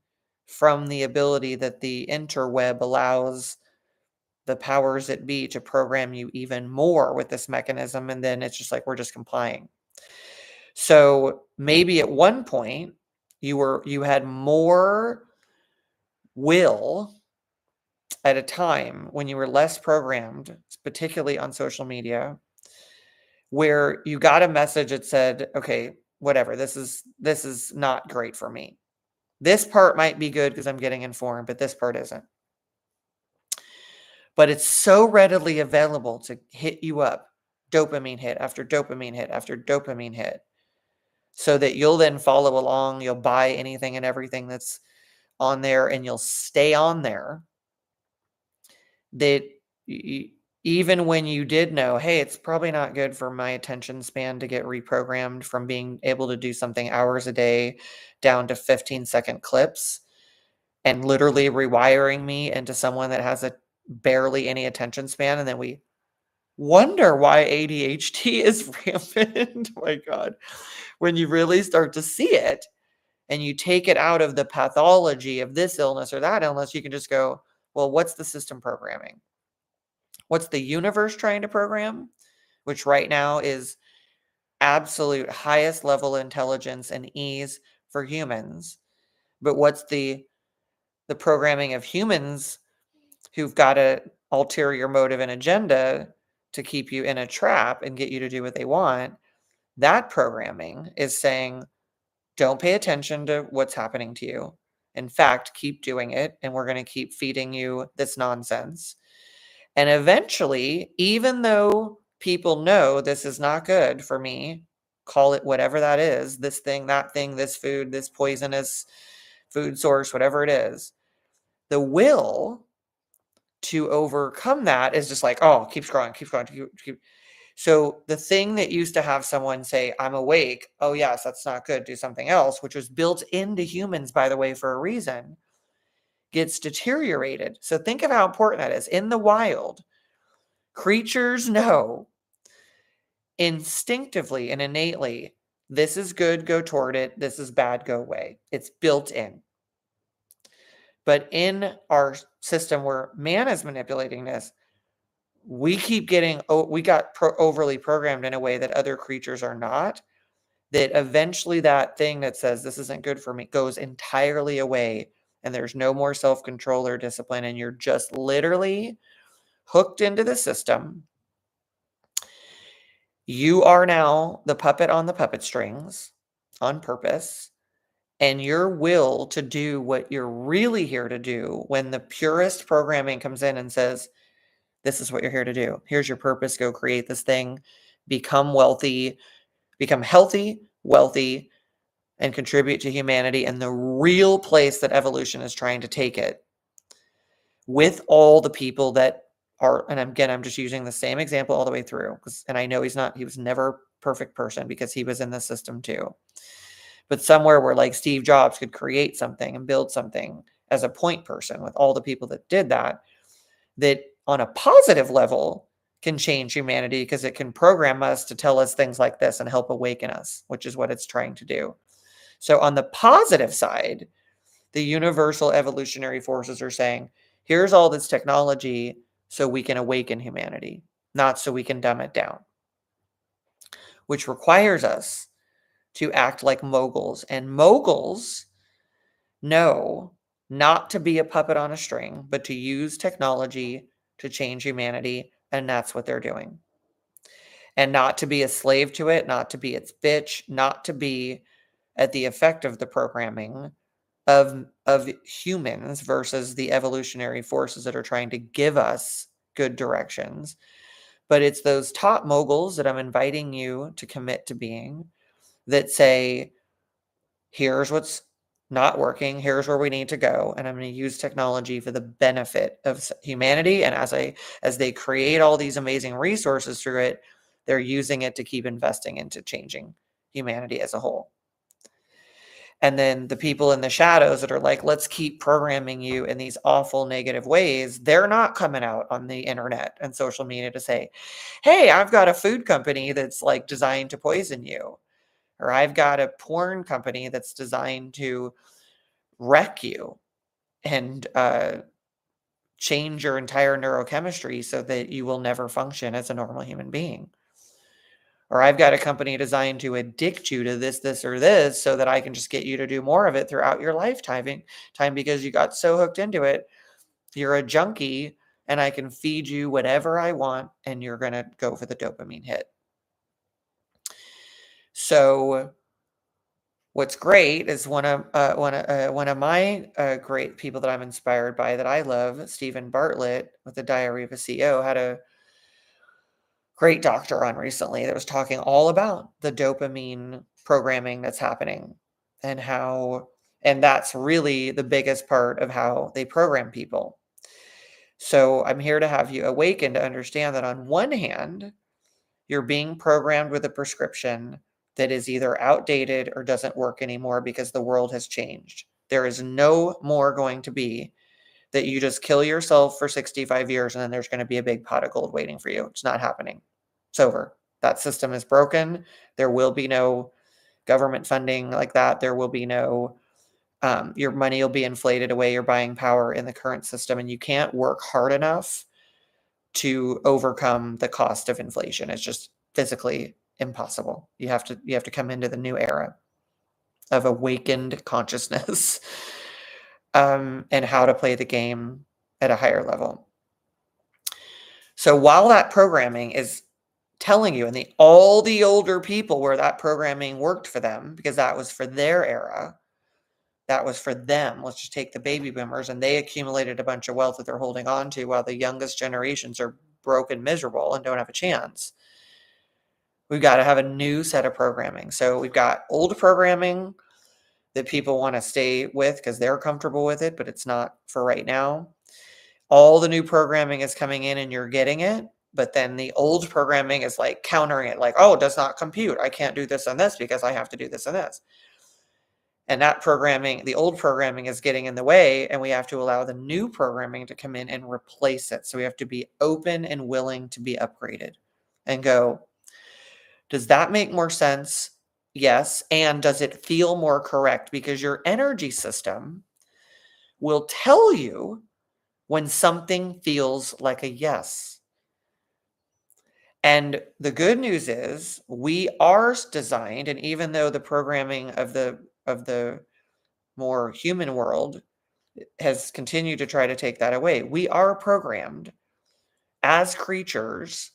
from the ability that the interweb allows the powers that be to program you even more with this mechanism. And then it's just like, we're just complying. So maybe at one point you had more will at a time when you were less programmed, particularly on social media, where you got a message that said, okay, whatever, this is not great for me. This part might be good because I'm getting informed, but this part isn't. But it's so readily available to hit you up, dopamine hit after dopamine hit after dopamine hit, so that you'll then follow along, you'll buy anything and everything that's on there, and you'll stay on there. That even when you did know, hey, it's probably not good for my attention span to get reprogrammed from being able to do something hours a day down to 15-second clips and literally rewiring me into someone that has a barely any attention span. And then we wonder why ADHD is rampant. Oh my God. When you really start to see it and you take it out of the pathology of this illness or that illness, you can just go, well, what's the system programming? What's the universe trying to program? Which right now is absolute highest level intelligence and ease for humans. But what's the programming of humans who've got an ulterior motive and agenda to keep you in a trap and get you to do what they want? That programming is saying, don't pay attention to what's happening to you. In fact, keep doing it, and we're going to keep feeding you this nonsense. And eventually, even though people know this is not good for me, call it whatever that is, this thing, that thing, this food, this poisonous food source, whatever it is, the will to overcome that is just like, oh, keep scrolling, keep scrolling, keep. So the thing that used to have someone say, I'm awake, oh yes, that's not good, do something else, which was built into humans, by the way, for a reason, gets deteriorated. So think of how important that is. In the wild, creatures know instinctively and innately, this is good, go toward it. This is bad, go away. It's built in. But in our system where man is manipulating this, we keep getting, we got overly programmed in a way that other creatures are not, that eventually that thing that says this isn't good for me goes entirely away, and there's no more self-control or discipline, and you're just literally hooked into the system. You are now the puppet on the puppet strings on purpose, and your will to do what you're really here to do when the purest programming comes in and says, this is what you're here to do. Here's your purpose. Go create this thing, become wealthy, become healthy, wealthy, and contribute to humanity and the real place that evolution is trying to take it, with all the people that are, and again, I'm just using the same example all the way through, and I know he was never a perfect person because he was in the system too. but somewhere where like Steve Jobs could create something and build something as a point person with all the people that did that on a positive level can change humanity because it can program us to tell us things like this and help awaken us, which is what it's trying to do. So on the positive side, the universal evolutionary forces are saying, here's all this technology so we can awaken humanity, not so we can dumb it down, which requires us to act like moguls. And moguls know not to be a puppet on a string, but to use technology to change humanity. And that's what they're doing. And not to be a slave to it, not to be its bitch, not to be at the effect of the programming of humans versus the evolutionary forces that are trying to give us good directions. But it's those top moguls that I'm inviting you to commit to being that say, here's what's not working, here's where we need to go, and I'm going to use technology for the benefit of humanity. And as they create all these amazing resources through it, they're using it to keep investing into changing humanity as a whole. And then the people in the shadows that are like, let's keep programming you in these awful negative ways, they're not coming out on the internet and social media to say, hey, I've got a food company that's like designed to poison you, or I've got a porn company that's designed to wreck you and change your entire neurochemistry so that you will never function as a normal human being. Or I've got a company designed to addict you to this, or this, so that I can just get you to do more of it throughout your lifetime because you got so hooked into it. You're a junkie, and I can feed you whatever I want, and you're going to go for the dopamine hit. So what's great is one of my great people that I'm inspired by, that I love, Stephen Bartlett with the Diary of a CEO, had a great doctor on recently that was talking all about the dopamine programming that's happening and and that's really the biggest part of how they program people. So I'm here to have you awaken to understand that on one hand, you're being programmed with a prescription that is either outdated or doesn't work anymore because the world has changed. There is no more going to be that you just kill yourself for 65 years and then there's going to be a big pot of gold waiting for you. It's not happening. It's over. That system is broken. There will be no government funding like that. There will be no, your money will be inflated away. You're buying power in the current system, and you can't work hard enough to overcome the cost of inflation. It's just physically impossible. You have to come into the new era of awakened consciousness, and how to play the game at a higher level. So while that programming is telling you, and all the older people where that programming worked for them, because that was for their era, that was for them. Let's just take the baby boomers, and they accumulated a bunch of wealth that they're holding on to, while the youngest generations are broke and miserable and don't have a chance. We've got to have a new set of programming. So we've got old programming that people want to stay with because they're comfortable with it, but it's not for right now. All the new programming is coming in and you're getting it, but then the old programming is like countering it, like, oh, it does not compute. I can't do this and this because I have to do this and this. And that programming, the old programming, is getting in the way, and we have to allow the new programming to come in and replace it. So we have to be open and willing to be upgraded and go, does that make more sense? Yes. And does it feel more correct? Because your energy system will tell you when something feels like a yes. And the good news is we are designed, and even though the programming of the more human world has continued to try to take that away, we are programmed as creatures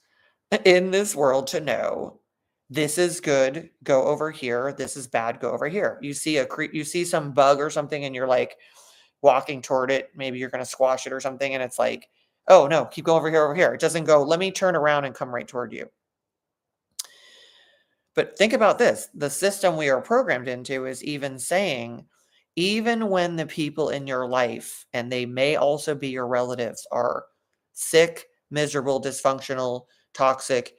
in this world to know this is good, go over here. This is bad, go over here. You see some bug or something, and you're like walking toward it. Maybe you're going to squash it or something, and it's like, oh no, keep going over here, over here. It doesn't go, let me turn around and come right toward you. But think about this. The system we are programmed into is even saying, even when the people in your life, and they may also be your relatives, are sick, miserable, dysfunctional, toxic,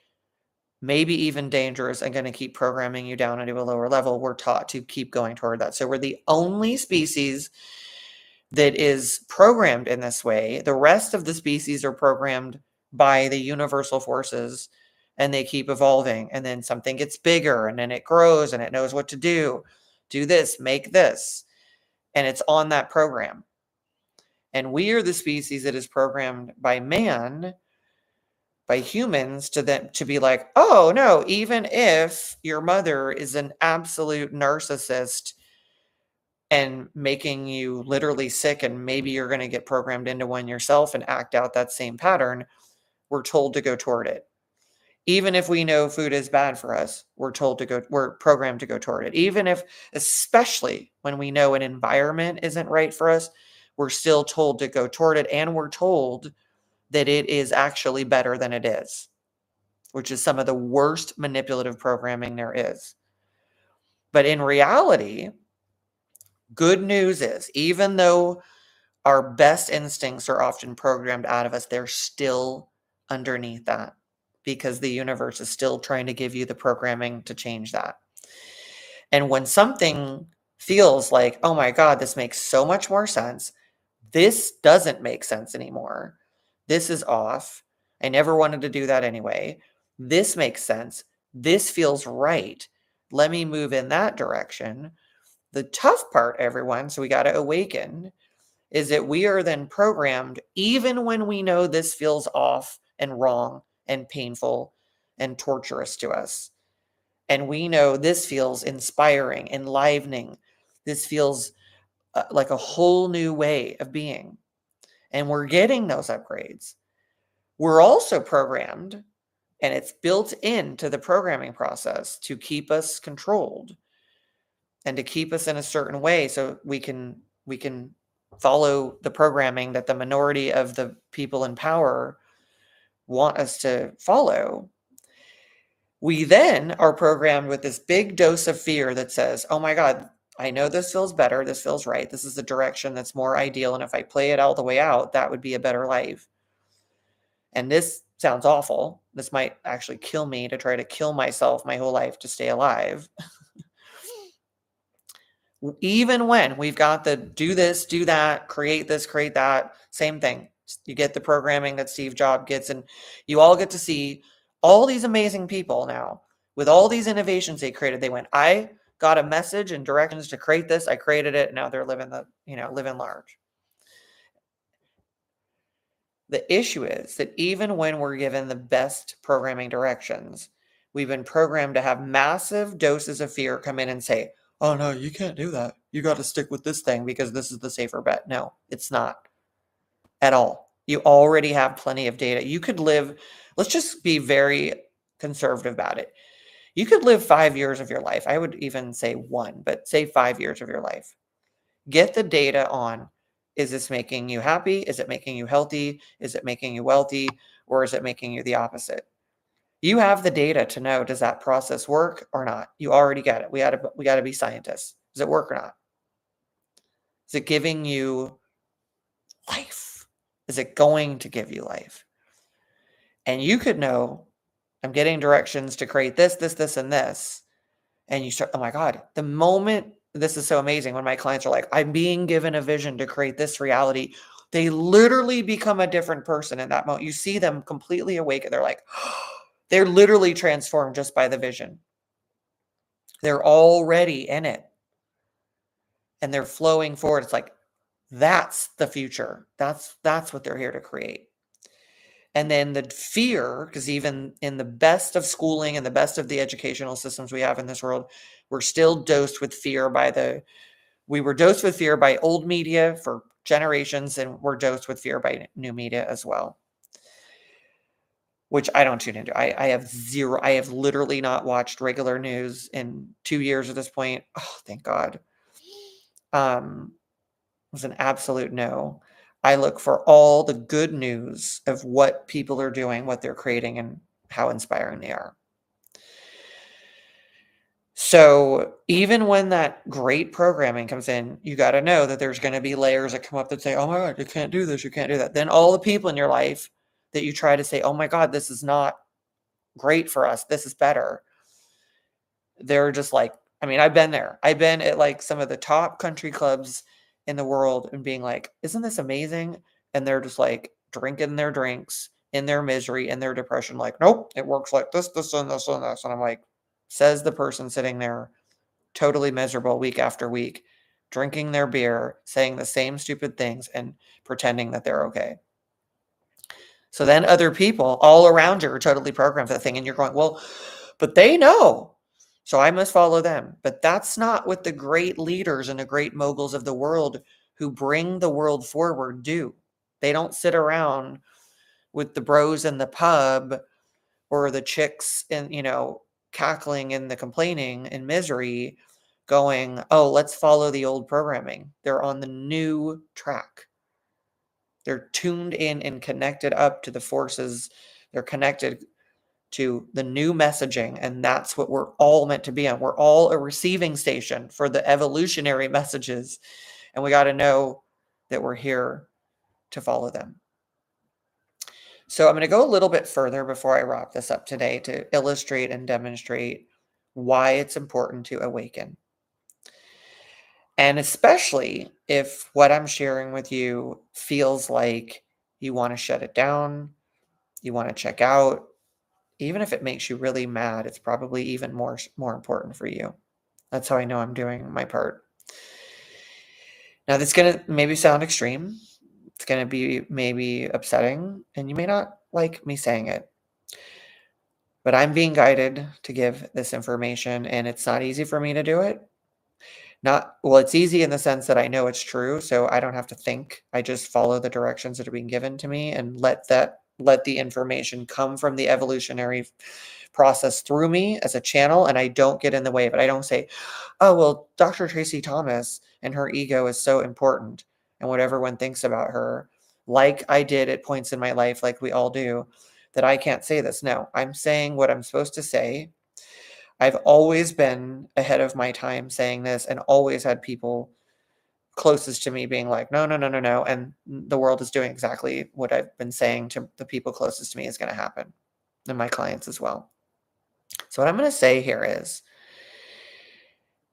maybe even dangerous, and going to keep programming you down into a lower level. We're taught to keep going toward that. So we're the only species that is programmed in this way. The rest of the species are programmed by the universal forces, and they keep evolving. And then something gets bigger, and then it grows, and it knows what to do. Do this, make this. And it's on that program. And we are the species that is programmed by man, by humans, to be like, oh no, even if your mother is an absolute narcissist and making you literally sick, and maybe you're going to get programmed into one yourself and act out that same pattern, we're told to go toward it. Even if we know food is bad for us, we're programmed to go toward it. Even if, especially when we know an environment isn't right for us, we're still told to go toward it. And we're told that it is actually better than it is, which is some of the worst manipulative programming there is. But in reality, good news is, even though our best instincts are often programmed out of us, they're still underneath that, because the universe is still trying to give you the programming to change that. And when something feels like, oh my God, this makes so much more sense, this doesn't make sense anymore, this is off, I never wanted to do that anyway, this makes sense, this feels right, let me move in that direction. The tough part, everyone, so we got to awaken, is that we are then programmed, even when we know this feels off and wrong and painful and torturous to us. And we know this feels inspiring, enlivening. This feels like a whole new way of being. And we're getting those upgrades. We're also programmed, and it's built into the programming process to keep us controlled and to keep us in a certain way, so we can follow the programming that the minority of the people in power want us to follow. We then are programmed with this big dose of fear that says, oh my God, I know this feels better, this feels right, this is the direction that's more ideal, and if I play it all the way out, that would be a better life. And this sounds awful. This might actually kill me, to try to kill myself my whole life to stay alive. Even when we've got the do this, do that, create this, create that, same thing. You get the programming that Steve Jobs gets, and you all get to see all these amazing people now with all these innovations they created. They went, I got a message and directions to create this, I created it, and now they're living large. The issue is that even when we're given the best programming directions, we've been programmed to have massive doses of fear come in and say, oh no, you can't do that. You got to stick with this thing because this is the safer bet. No, it's not at all. You already have plenty of data. You could live, let's just be very conservative about it. You could live 5 years of your life. I would even say 1, but say 5 years of your life. Get the data on, is this making you happy? Is it making you healthy? Is it making you wealthy? Or is it making you the opposite? You have the data to know, does that process work or not? You already got it. We got to be scientists. Does it work or not? Is it giving you life? Is it going to give you life? And you could know, I'm getting directions to create this, this, this, and this. And you start, oh my God, the moment, this is so amazing when my clients are like, I'm being given a vision to create this reality, they literally become a different person in that moment. You see them completely awake, and they're like, they're literally transformed just by the vision. They're already in it, and they're flowing forward. It's like, that's the future. That's what they're here to create. And then the fear, because even in the best of schooling and the best of the educational systems we have in this world, we're still dosed with fear we were dosed with fear by old media for generations, and we're dosed with fear by new media as well, which I don't tune into. I have literally not watched regular news in 2 years at this point. Oh, thank God. It was an absolute no. I look for all the good news of what people are doing, what they're creating, and how inspiring they are. So even when that great programming comes in, you got to know that there's going to be layers that come up that say, oh my God, you can't do this, you can't do that. Then all the people in your life that you try to say, oh my God, this is not great for us. This is better. They're just like, I mean, I've been there. I've been at like some of the top country clubs in the world and being like, isn't this amazing? And they're just like drinking their drinks in their misery, in their depression, like, nope, it works like this, this, and this, and this. And I'm like, says the person sitting there, totally miserable week after week, drinking their beer, saying the same stupid things and pretending that they're okay. So then other people all around you are totally programmed for the thing. And you're going, well, but they know. So I must follow them. But that's not what the great leaders and the great moguls of the world who bring the world forward do. They don't sit around with the bros in the pub or the chicks in, cackling and the complaining and misery going, oh, let's follow the old programming. They're on the new track. They're tuned in and connected up to the forces. They're connected to the new messaging, and that's what we're all meant to be on. We're all a receiving station for the evolutionary messages, and we got to know that we're here to follow them. So I'm going to go a little bit further before I wrap this up today to illustrate and demonstrate why it's important to awaken. And especially if what I'm sharing with you feels like you want to shut it down, you want to check out, even if it makes you really mad, it's probably even more important for you. That's how I know I'm doing my part. Now, that's going to maybe sound extreme. It's going to be maybe upsetting, and you may not like me saying it. But I'm being guided to give this information, and it's not easy for me to do it. It's easy in the sense that I know it's true, so I don't have to think. I just follow the directions that are being given to me and let the information come from the evolutionary process through me as a channel, and I don't get in the way of it. I don't say, oh, well, Dr. Tracy Thomas and her ego is so important, and what everyone thinks about her, like I did at points in my life, like we all do, that I can't say this. No, I'm saying what I'm supposed to say. I've always been ahead of my time saying this and always had people closest to me being like, no, no, no, no, no. And the world is doing exactly what I've been saying to the people closest to me is going to happen, and my clients as well. So what I'm going to say here is,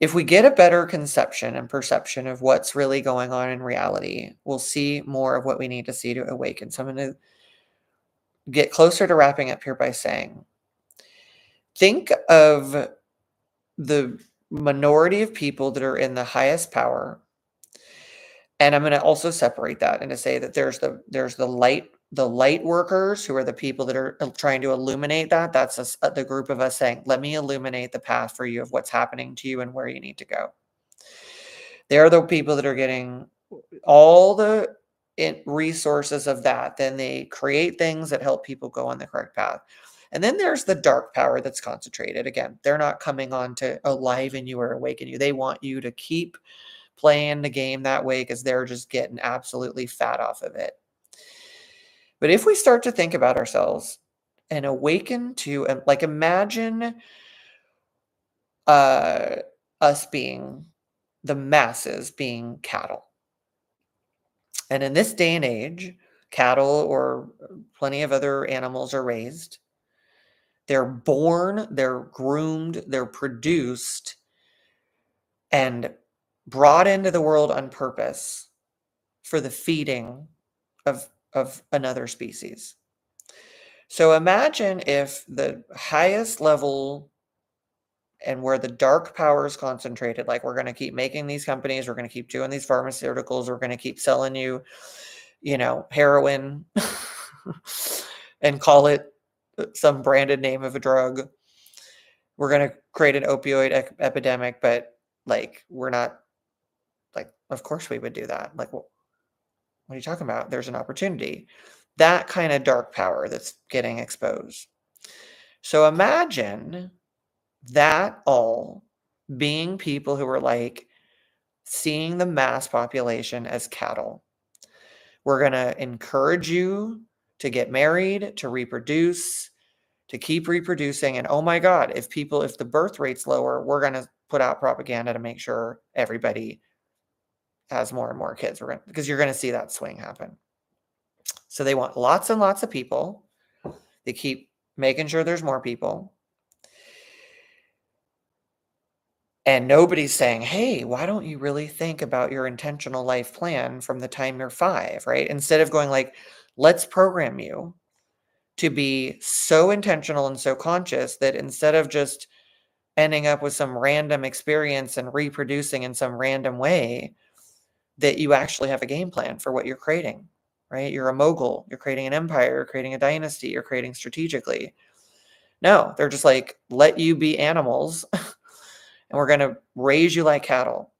if we get a better conception and perception of what's really going on in reality, we'll see more of what we need to see to awaken. So I'm going to get closer to wrapping up here by saying, think of the minority of people that are in the highest power. And I'm going to also separate that and to say that there's the light workers who are the people that are trying to illuminate that. That's the group of us saying, let me illuminate the path for you of what's happening to you and where you need to go. They're the people that are getting all the resources of that. Then they create things that help people go on the correct path. And then there's the dark power that's concentrated. Again, they're not coming on to enliven you or awaken you. They want you to keep playing the game that way because they're just getting absolutely fat off of it. But if we start to think about ourselves and awaken to, like, imagine us being the masses being cattle. And in this day and age, cattle or plenty of other animals are raised. They're born, they're groomed, they're produced, and brought into the world on purpose for the feeding of another species. So imagine if the highest level and where the dark power is concentrated, like we're going to keep making these companies, we're going to keep doing these pharmaceuticals, we're going to keep selling you, heroin and call it some branded name of a drug. We're going to create an opioid epidemic, but like, we're not like, of course we would do that. Like, what are you talking about? There's an opportunity. That kind of dark power that's getting exposed. So imagine that all being people who are like seeing the mass population as cattle. We're going to encourage you to get married, to reproduce, to keep reproducing. And oh my God, if the birth rate's lower, we're going to put out propaganda to make sure everybody has more and more kids. Because you're going to see that swing happen. So they want lots and lots of people. They keep making sure there's more people. And nobody's saying, hey, why don't you really think about your intentional life plan from the time you're 5, right? Instead of going like, let's program you to be so intentional and so conscious that instead of just ending up with some random experience and reproducing in some random way, that you actually have a game plan for what you're creating, right? You're a mogul, you're creating an empire, you're creating a dynasty, you're creating strategically. No, they're just like, let you be animals and we're going to raise you like cattle.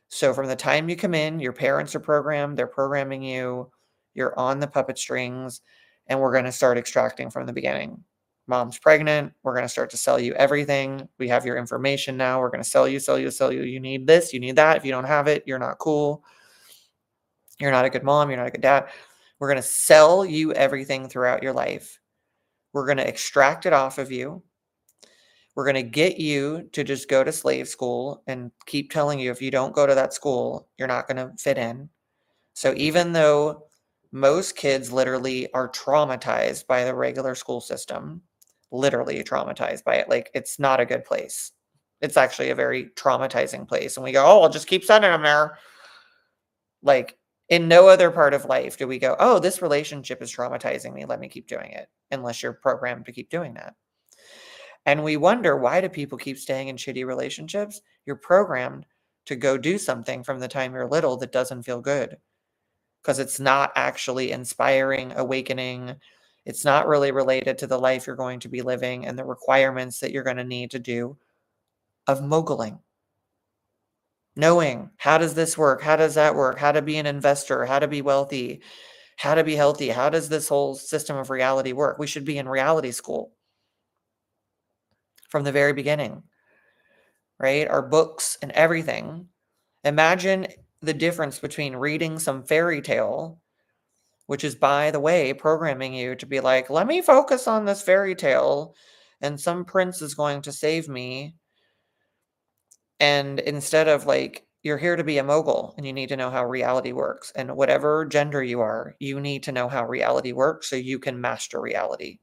So from the time you come in, your parents are programmed, they're programming you, you're on the puppet strings, and we're going to start extracting from the beginning. Mom's pregnant, we're going to start to sell you everything. We have your information now. We're going to sell you, sell you, sell you. You need this, you need that. If you don't have it, you're not cool. You're not a good mom, you're not a good dad. We're going to sell you everything throughout your life. We're going to extract it off of you. We're going to get you to just go to slave school and keep telling you if you don't go to that school, you're not going to fit in. So even though most kids literally are traumatized by the regular school system, literally traumatized by it, like it's not a good place. It's actually a very traumatizing place. And we go, oh, I'll just keep sending them there. Like in no other part of life do we go, oh, this relationship is traumatizing me. Let me keep doing it. Unless you're programmed to keep doing that. And we wonder, why do people keep staying in shitty relationships? You're programmed to go do something from the time you're little that doesn't feel good because it's not actually inspiring, awakening. It's not really related to the life you're going to be living and the requirements that you're going to need to do of moguling. Knowing, how does this work? How does that work? How to be an investor? How to be wealthy? How to be healthy? How does this whole system of reality work? We should be in reality school from the very beginning, right? Our books and everything. Imagine the difference between reading some fairy tale, which is, by the way, programming you to be like, let me focus on this fairy tale and some prince is going to save me. And instead of like, you're here to be a mogul and you need to know how reality works. And whatever gender you are, you need to know how reality works so you can master reality.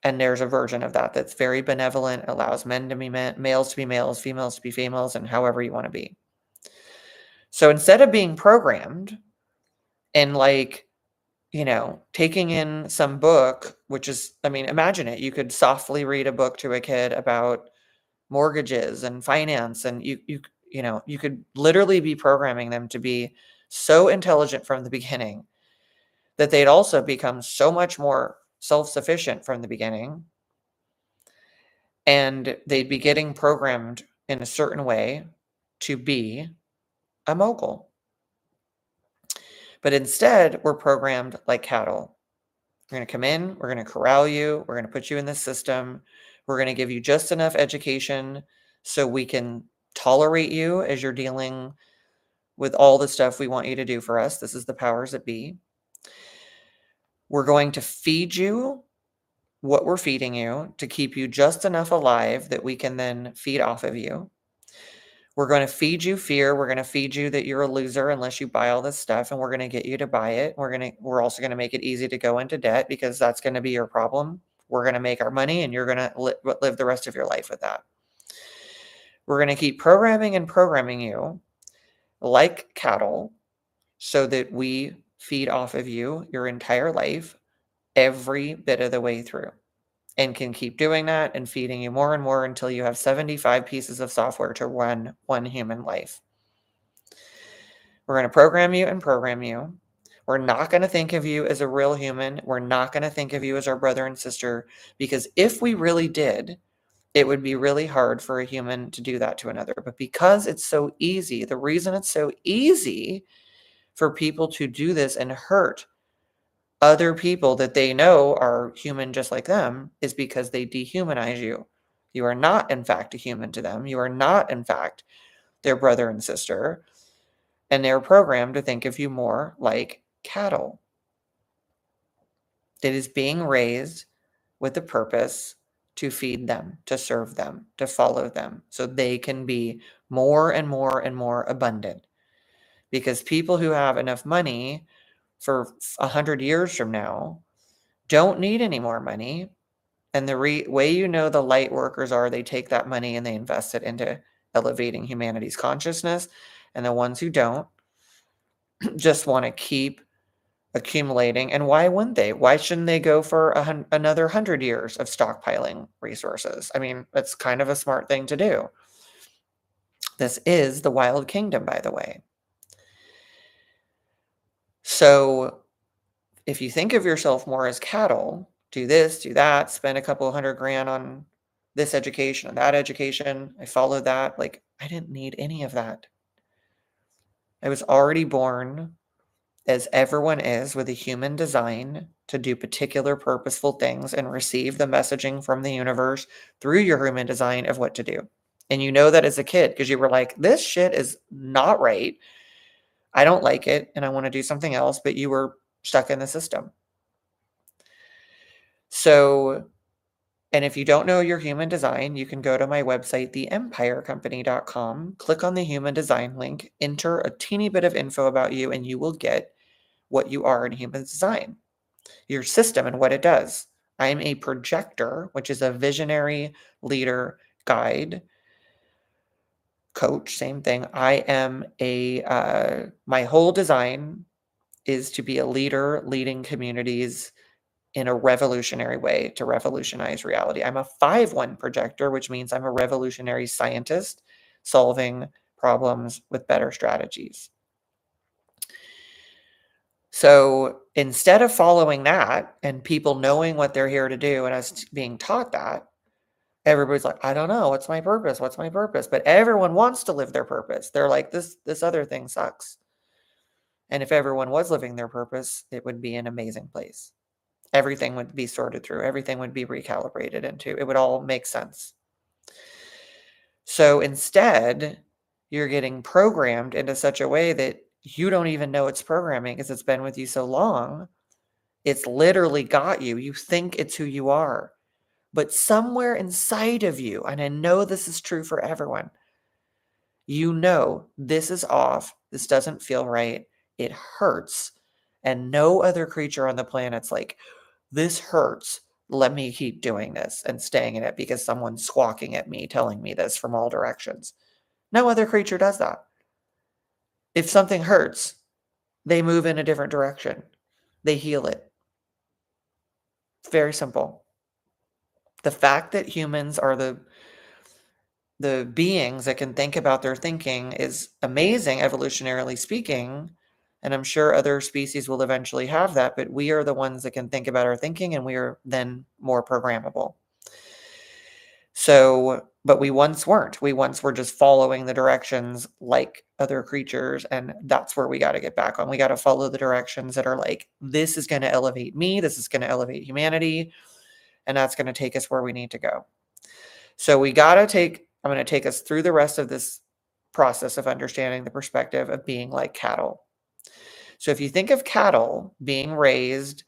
And there's a version of that that's very benevolent, allows men to be men, males to be males, females to be females, and however you want to be. So instead of being programmed and like, taking in some book, which is, I mean, imagine it. You could softly read a book to a kid about mortgages and finance, and you could literally be programming them to be so intelligent from the beginning that they'd also become so much more self-sufficient from the beginning, and they'd be getting programmed in a certain way to be a mogul. But instead, we're programmed like cattle. We're going to come in, we're going to corral you, we're going to put you in this system, we're going to give you just enough education so we can tolerate you as you're dealing with all the stuff we want you to do for us. This is the powers that be. We're going to feed you what we're feeding you to keep you just enough alive that we can then feed off of you. We're going to feed you fear. We're going to feed you that you're a loser unless you buy all this stuff, and we're going to get you to buy it. We're also going to make it easy to go into debt because that's going to be your problem. We're going to make our money and you're going to live the rest of your life with that. We're going to keep programming and programming you like cattle so that we feed off of you your entire life, every bit of the way through, and can keep doing that and feeding you more and more until you have 75 pieces of software to run one human life. We're going to program you and program you. We're not going to think of you as a real human. We're not going to think of you as our brother and sister, because if we really did, it would be really hard for a human to do that to another. But because it's so easy, the reason it's so easy for people to do this and hurt other people that they know are human just like them is because they dehumanize you. You are not, in fact, a human to them. You are not, in fact, their brother and sister. And they're programmed to think of you more like cattle. It is being raised with the purpose to feed them, to serve them, to follow them, so they can be more and more and more abundant. Because people who have enough money for 100 years from now don't need any more money. And the way you know the light workers are, they take that money and they invest it into elevating humanity's consciousness. And the ones who don't just want to keep accumulating. And why wouldn't they? Why shouldn't they go for another 100 years of stockpiling resources? I mean, that's kind of a smart thing to do. This is the wild kingdom, by the way. So if you think of yourself more as cattle, do this, do that, spend a couple $100,000 on this education and that education, I followed that. Like, I didn't need any of that. I was already born, as everyone is, with a human design to do particular purposeful things and receive the messaging from the universe through your human design of what to do. And you know that as a kid because you were like, this shit is not right. I don't like it and I want to do something else, but you were stuck in the system. So, and if you don't know your human design, you can go to my website, theempirecompany.com, click on the human design link, enter a teeny bit of info about you, and you will get what you are in human design, your system and what it does. I am a projector, which is a visionary leader, guide, coach, same thing. I am my whole design is to be a leader, leading communities in a revolutionary way to revolutionize reality. I'm a 5-1 projector, which means I'm a revolutionary scientist solving problems with better strategies. So instead of following that and people knowing what they're here to do and us being taught that, everybody's like, I don't know, what's my purpose? What's my purpose? But everyone wants to live their purpose. They're like, this other thing sucks. And if everyone was living their purpose, it would be an amazing place. Everything would be sorted through. Everything would be recalibrated into. It would all make sense. So instead, you're getting programmed into such a way that you don't even know it's programming because it's been with you so long. It's literally got you. You think it's who you are. But somewhere inside of you, and I know this is true for everyone, you know this is off. This doesn't feel right. It hurts. And no other creature on the planet's like, this hurts. Let me keep doing this and staying in it because someone's squawking at me, telling me this from all directions. No other creature does that. If something hurts, they move in a different direction. They heal it. It's very simple. The fact that humans are the beings that can think about their thinking is amazing, evolutionarily speaking. And I'm sure other species will eventually have that, but we are the ones that can think about our thinking and we are then more programmable. So, but we once weren't. We once were just following the directions like other creatures. And that's where we got to get back on. We got to follow the directions that are like, this is going to elevate me. This is going to elevate humanity. And that's going to take us where we need to go. So I'm going to take us through the rest of this process of understanding the perspective of being like cattle. So if you think of cattle being raised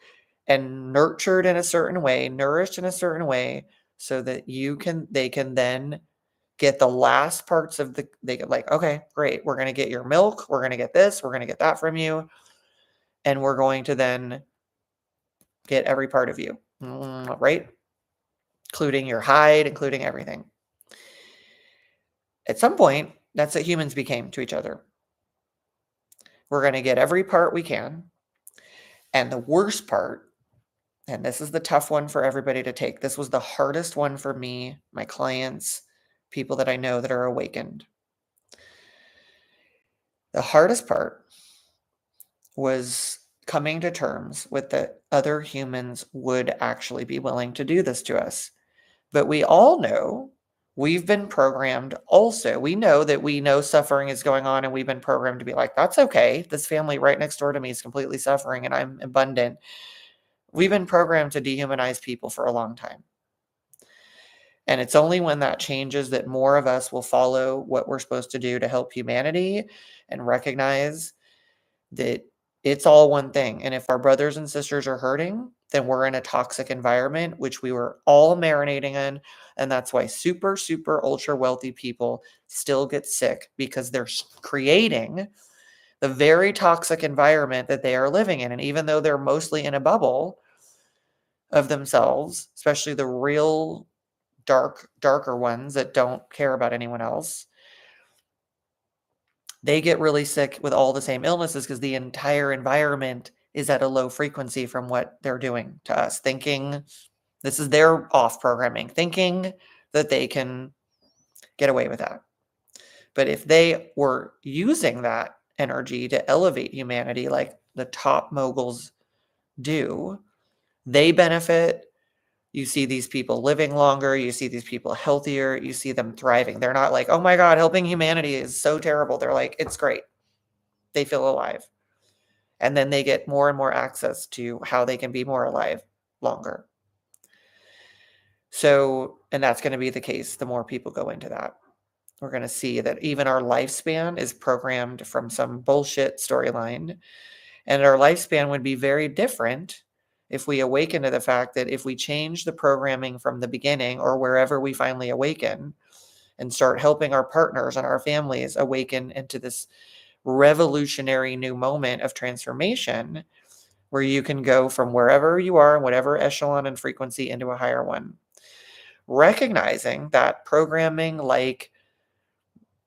and nurtured in a certain way, nourished in a certain way, so that they can then get the last parts of they get like, okay, great, we're going to get your milk, we're going to get this, we're going to get that from you, and we're going to then get every part of you, right? Including your hide, including everything. At some point, that's what humans became to each other. We're going to get every part we can. And the worst part, and this is the tough one for everybody to take, this was the hardest one for me, my clients, people that I know that are awakened. The hardest part was coming to terms with that other humans would actually be willing to do this to us. But we all know we've been programmed also. We know suffering is going on and we've been programmed to be like, that's okay. This family right next door to me is completely suffering and I'm abundant. We've been programmed to dehumanize people for a long time. And it's only when that changes that more of us will follow what we're supposed to do to help humanity and recognize that it's all one thing. And if our brothers and sisters are hurting, then we're in a toxic environment, which we were all marinating in. And that's why super, super ultra wealthy people still get sick because they're creating the very toxic environment that they are living in. And even though they're mostly in a bubble, of themselves, especially the real darker ones that don't care about anyone else, they get really sick with all the same illnesses because the entire environment is at a low frequency from what they're doing to us, thinking this is their off programming, thinking that they can get away with that. But if they were using that energy to elevate humanity like the top moguls do, they benefit. You see these people living longer, you see these people healthier, you see them thriving. They're not like, oh my God, helping humanity is so terrible. They're like, it's great. They feel alive. And then they get more and more access to how they can be more alive longer. So, and that's going to be the case the more people go into that. We're going to see that even our lifespan is programmed from some bullshit storyline. And our lifespan would be very different if we awaken to the fact that if we change the programming from the beginning or wherever we finally awaken and start helping our partners and our families awaken into this revolutionary new moment of transformation where you can go from wherever you are, whatever echelon and frequency, into a higher one. Recognizing that programming like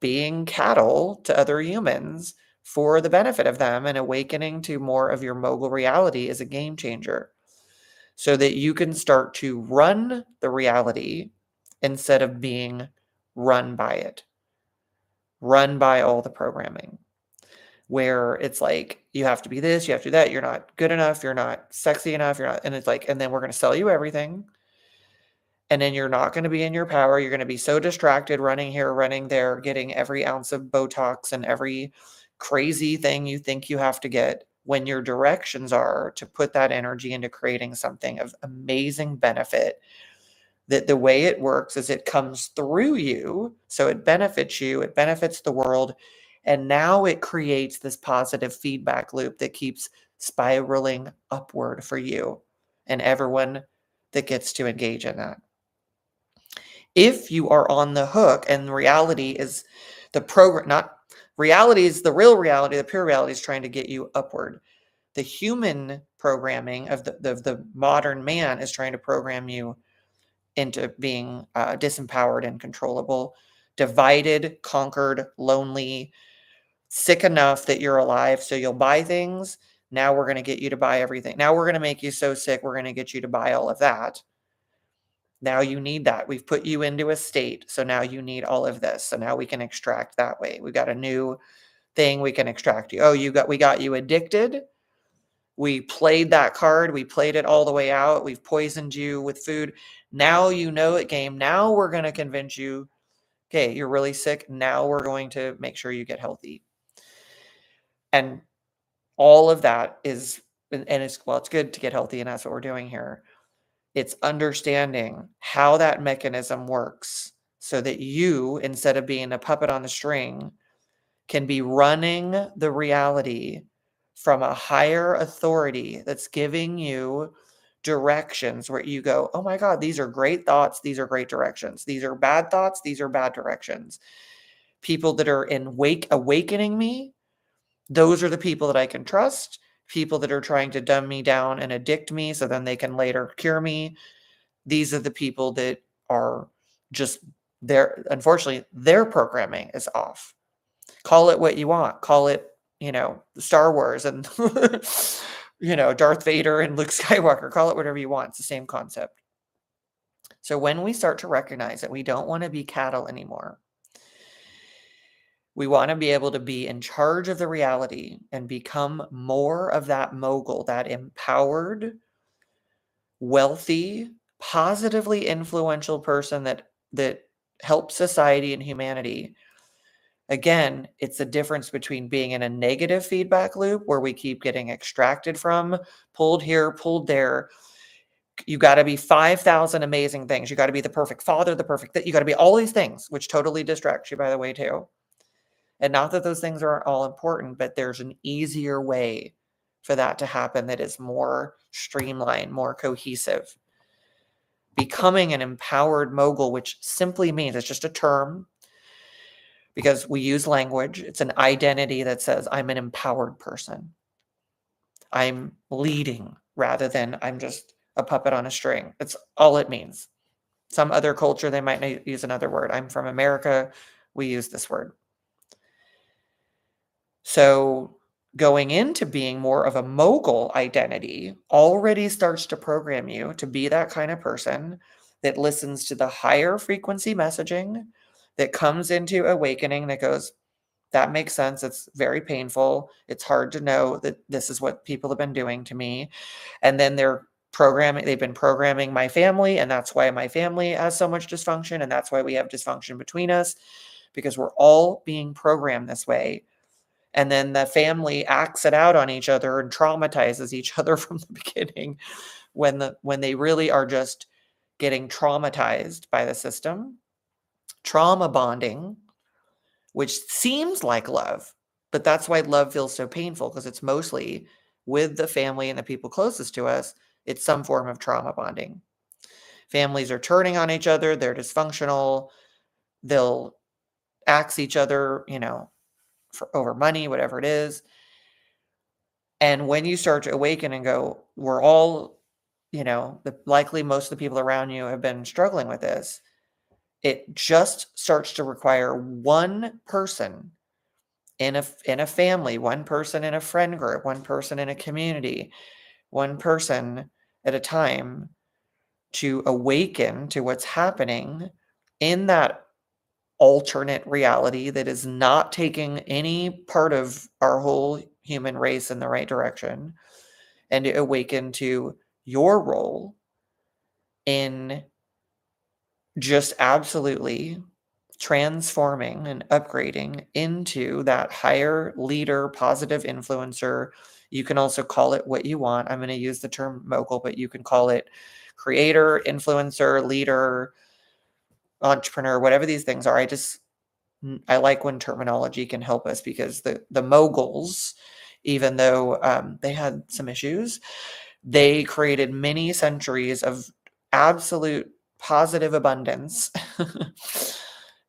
being cattle to other humans for the benefit of them and awakening to more of your mogul reality is a game changer so that you can start to run the reality instead of being run by it, run by all the programming where it's like, you have to be this, you have to do that, you're not good enough, you're not sexy enough, you're not, and it's like, and then we're going to sell you everything. And then you're not going to be in your power. You're going to be so distracted running here, running there, getting every ounce of Botox and every crazy thing you think you have to get when your directions are to put that energy into creating something of amazing benefit. That the way it works is it comes through you. So it benefits you, it benefits the world. And now it creates this positive feedback loop that keeps spiraling upward for you and everyone that gets to engage in that. If you are on the hook and reality is the program, not reality is the real reality, the pure reality is trying to get you upward. The human programming of the modern man is trying to program you into being disempowered and controllable, divided, conquered, lonely, sick enough that you're alive. So you'll buy things. Now we're going to get you to buy everything. Now we're going to make you so sick. We're going to get you to buy all of that. Now you need that. We've put you into a state. So now you need all of this. So now we can extract that way. We've got a new thing we can extract you. Oh, we got you addicted. We played that card. We played it all the way out. We've poisoned you with food. Now you know it game. Now we're going to convince you, okay, you're really sick. Now we're going to make sure you get healthy. And all of that is, and it's good to get healthy. And that's what we're doing here. It's understanding how that mechanism works so that you, instead of being a puppet on the string, can be running the reality from a higher authority that's giving you directions where you go, oh my God, these are great thoughts. These are great directions. These are bad thoughts. These are bad directions. People that are awakening me, those are the people that I can trust. People that are trying to dumb me down and addict me so then they can later cure me. These are the people that are just there. Unfortunately, their programming is off. Call it what you want. Call it, Star Wars and, Darth Vader and Luke Skywalker. Call it whatever you want. It's the same concept. So when we start to recognize that we don't want to be cattle anymore, we want to be able to be in charge of the reality and become more of that mogul, that empowered, wealthy, positively influential person that helps society and humanity. Again, it's the difference between being in a negative feedback loop where we keep getting extracted from, pulled here, pulled there. You got to be 5,000 amazing things. You got to be the perfect father, the perfect you got to be all these things, which totally distracts you, by the way, too. And not that those things aren't all important, but there's an easier way for that to happen that is more streamlined, more cohesive. Becoming an empowered mogul, which simply means it's just a term because we use language. It's an identity that says I'm an empowered person. I'm leading rather than I'm just a puppet on a string. That's all it means. Some other culture, they might use another word. I'm from America. We use this word. So going into being more of a mogul identity already starts to program you to be that kind of person that listens to the higher frequency messaging that comes into awakening, that goes, that makes sense. It's very painful. It's hard to know that this is what people have been doing to me. And then they've been programming my family, and that's why my family has so much dysfunction, and that's why we have dysfunction between us, because we're all being programmed this way. And then the family acts it out on each other and traumatizes each other from the beginning when they really are just getting traumatized by the system. Trauma bonding, which seems like love, but that's why love feels so painful, because it's mostly with the family and the people closest to us. It's some form of trauma bonding. Families are turning on each other. They're dysfunctional. They'll axe each other, over money, whatever it is. And when you start to awaken and go, we're all, likely most of the people around you have been struggling with this, it just starts to require one person in a family, one person in a friend group, one person in a community, one person at a time to awaken to what's happening in that alternate reality that is not taking any part of our whole human race in the right direction, and to awaken to your role in just absolutely transforming and upgrading into that higher leader, positive influencer. You can also call it what you want. I'm going to use the term mogul, but you can call it creator, influencer, leader, entrepreneur, whatever these things are. I like when terminology can help us, because the moguls, even though they had some issues, they created many centuries of absolute positive abundance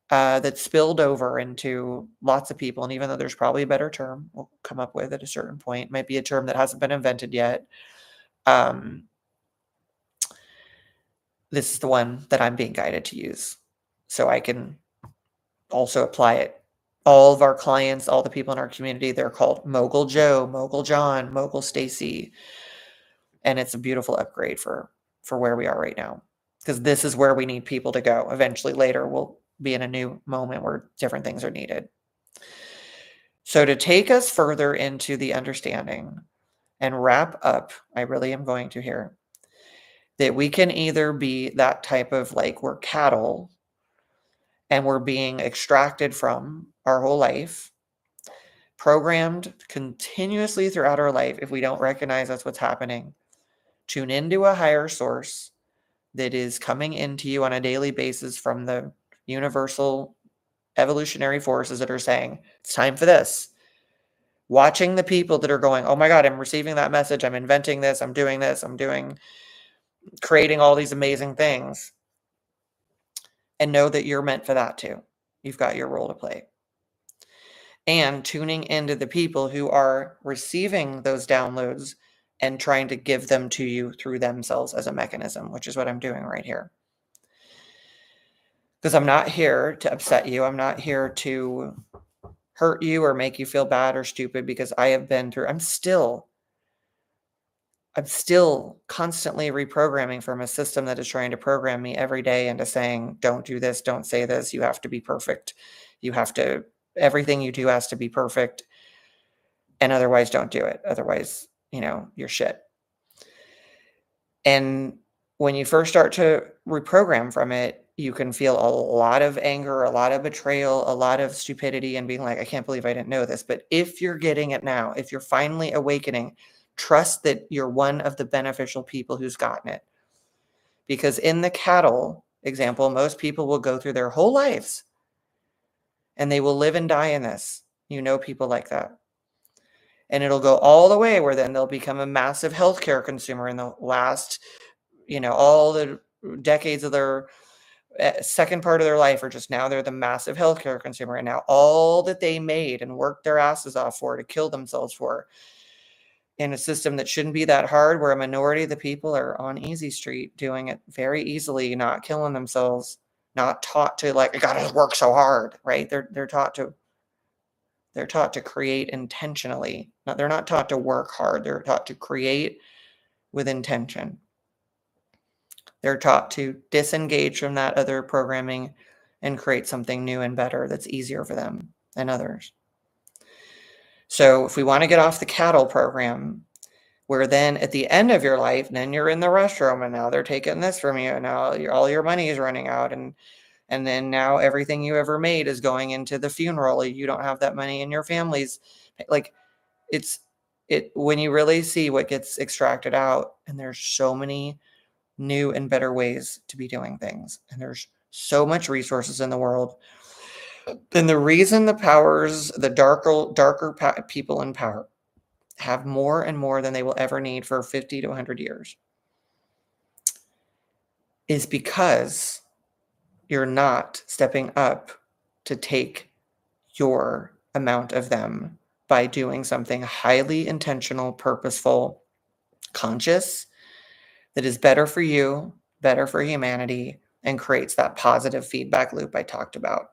that spilled over into lots of people. And even though there's probably a better term we'll come up with at a certain point, might be a term that hasn't been invented yet, this is the one that I'm being guided to use, so I can also apply it. All of our clients, all the people in our community, they're called Mogul Joe, Mogul John, Mogul Stacy. And it's a beautiful upgrade for where we are right now, because this is where we need people to go. Eventually later, we'll be in a new moment where different things are needed. So to take us further into the understanding and wrap up, I really am going to here, that we can either be that type of, like, we're cattle and we're being extracted from our whole life, programmed continuously throughout our life. If we don't recognize that's what's happening, tune into a higher source that is coming into you on a daily basis from the universal evolutionary forces that are saying, it's time for this. Watching the people that are going, oh my God, I'm receiving that message. I'm inventing this. I'm doing this. Creating all these amazing things. And know that you're meant for that too. You've got your role to play. And tuning into the people who are receiving those downloads and trying to give them to you through themselves as a mechanism, which is what I'm doing right here. Because I'm not here to upset you. I'm not here to hurt you or make you feel bad or stupid, because I have been through, I'm still constantly reprogramming from a system that is trying to program me every day into saying, don't do this, don't say this, you have to be perfect. Everything you do has to be perfect. And otherwise don't do it. Otherwise, you're shit. And when you first start to reprogram from it, you can feel a lot of anger, a lot of betrayal, a lot of stupidity, and being like, I can't believe I didn't know this. But if you're getting it now, if you're finally awakening, trust that you're one of the beneficial people who's gotten it. Because in the cattle example, most people will go through their whole lives and they will live and die in this. People like that. And it'll go all the way where then they'll become a massive healthcare consumer in the last, all the decades of their second part of their life, or just now they're the massive healthcare consumer. And now all that they made and worked their asses off for to kill themselves for in a system that shouldn't be that hard, where a minority of the people are on easy street doing it very easily, not killing themselves, not taught to like, I gotta work so hard, right? They're taught to create intentionally. They're not taught to work hard. They're taught to create with intention. They're taught to disengage from that other programming and create something new and better that's easier for them and others. So if we want to get off the cattle program, where then at the end of your life, then you're in the restroom and now they're taking this from you, and now all your money is running out, and then now everything you ever made is going into the funeral. You don't have that money in your family's. Like, when you really see what gets extracted out, and there's so many new and better ways to be doing things, and there's so much resources in the world. And the reason the darker people in power have more and more than they will ever need for 50 to 100 years is because you're not stepping up to take your amount of them by doing something highly intentional, purposeful, conscious, that is better for you, better for humanity, and creates that positive feedback loop I talked about,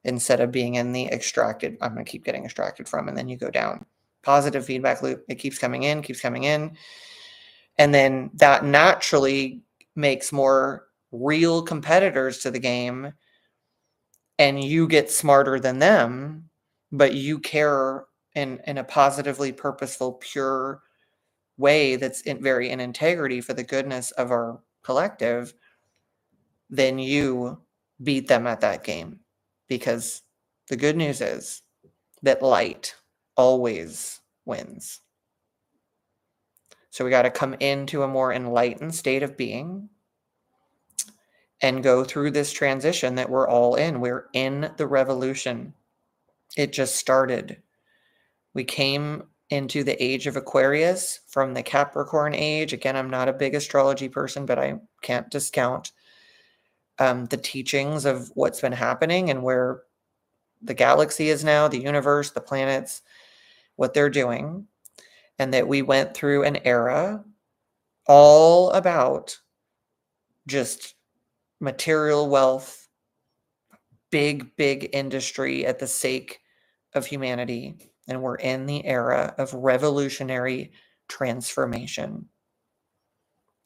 instead of being in the extracted, I'm going to keep getting extracted from, and then you go down. Positive feedback loop, it keeps coming in, and then that naturally makes more real competitors to the game, and you get smarter than them, but you care in a positively purposeful, pure way that's very in integrity for the goodness of our collective. Then you beat them at that game, because the good news is that light always wins. So we got to come into a more enlightened state of being and go through this transition that we're all in. We're in the revolution. It just started. We came into the age of Aquarius from the Capricorn age. Again, I'm not a big astrology person, but I can't discount the teachings of what's been happening and where the galaxy is now, the universe, the planets, what they're doing, and that we went through an era all about just material wealth, big industry at the sake of humanity. And we're in the era of revolutionary transformation.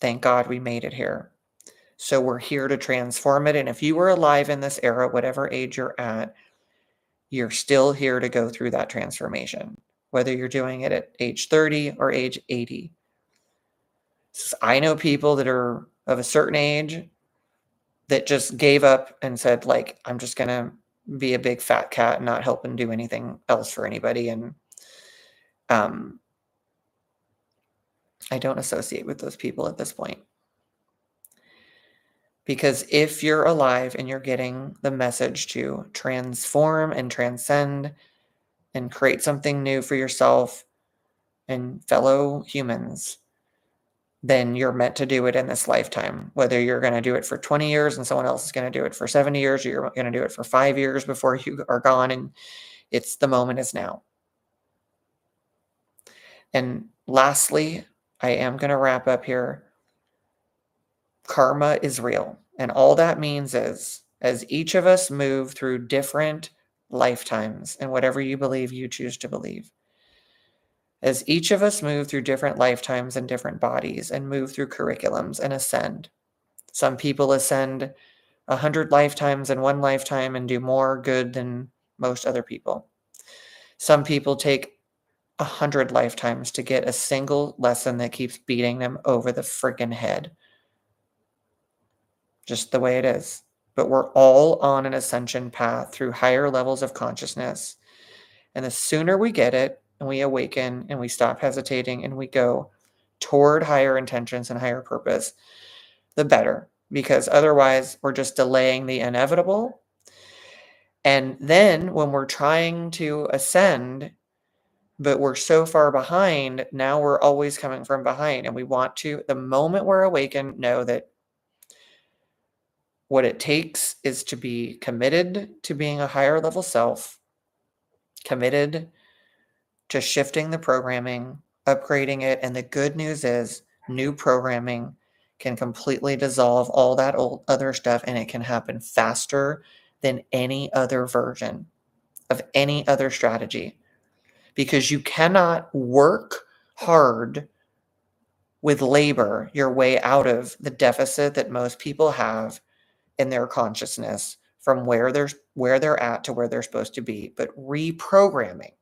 Thank God we made it here. So we're here to transform it. And if you were alive in this era, whatever age you're at, you're still here to go through that transformation, whether you're doing it at age 30 or age 80. I know people that are of a certain age that just gave up and said, like, I'm just going to be a big fat cat and not help and do anything else for anybody. And I don't associate with those people at this point. Because if you're alive and you're getting the message to transform and transcend and create something new for yourself and fellow humans, then you're meant to do it in this lifetime. Whether you're going to do it for 20 years and someone else is going to do it for 70 years, or you're going to do it for 5 years before you are gone, and it's the moment is now. And lastly, I am going to wrap up here. Karma is real. And all that means is, as each of us move through different lifetimes, and whatever you believe, you choose to believe, as each of us move through different lifetimes and different bodies and move through curriculums and ascend. Some people ascend 100 lifetimes in one lifetime and do more good than most other people. Some people take 100 lifetimes to get a single lesson that keeps beating them over the friggin' head. Just the way it is. But we're all on an ascension path through higher levels of consciousness. And the sooner we get it and we awaken and we stop hesitating and we go toward higher intentions and higher purpose, the better. Because otherwise we're just delaying the inevitable. And then when we're trying to ascend, but we're so far behind, now we're always coming from behind. And we want to, the moment we're awakened, know that what it takes is to be committed to being a higher level self, committed to shifting the programming, upgrading it. And the good news is new programming can completely dissolve all that old other stuff, and it can happen faster than any other version of any other strategy, because you cannot work hard with labor your way out of the deficit that most people have in their consciousness from where they're at to where they're supposed to be. But reprogramming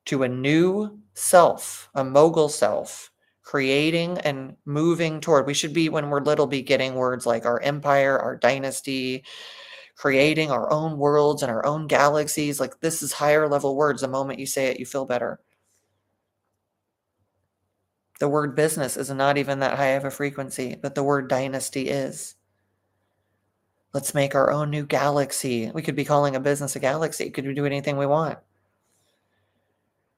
to a new self, a mogul self, creating and moving toward, we should be, when we're little, be getting words like our empire, our dynasty, creating our own worlds and our own galaxies. Like, this is higher level words. The moment you say it, you feel better. The word business is not even that high of a frequency, but the word dynasty is. Let's make our own new galaxy. We could be calling a business a galaxy. Could we do anything we want?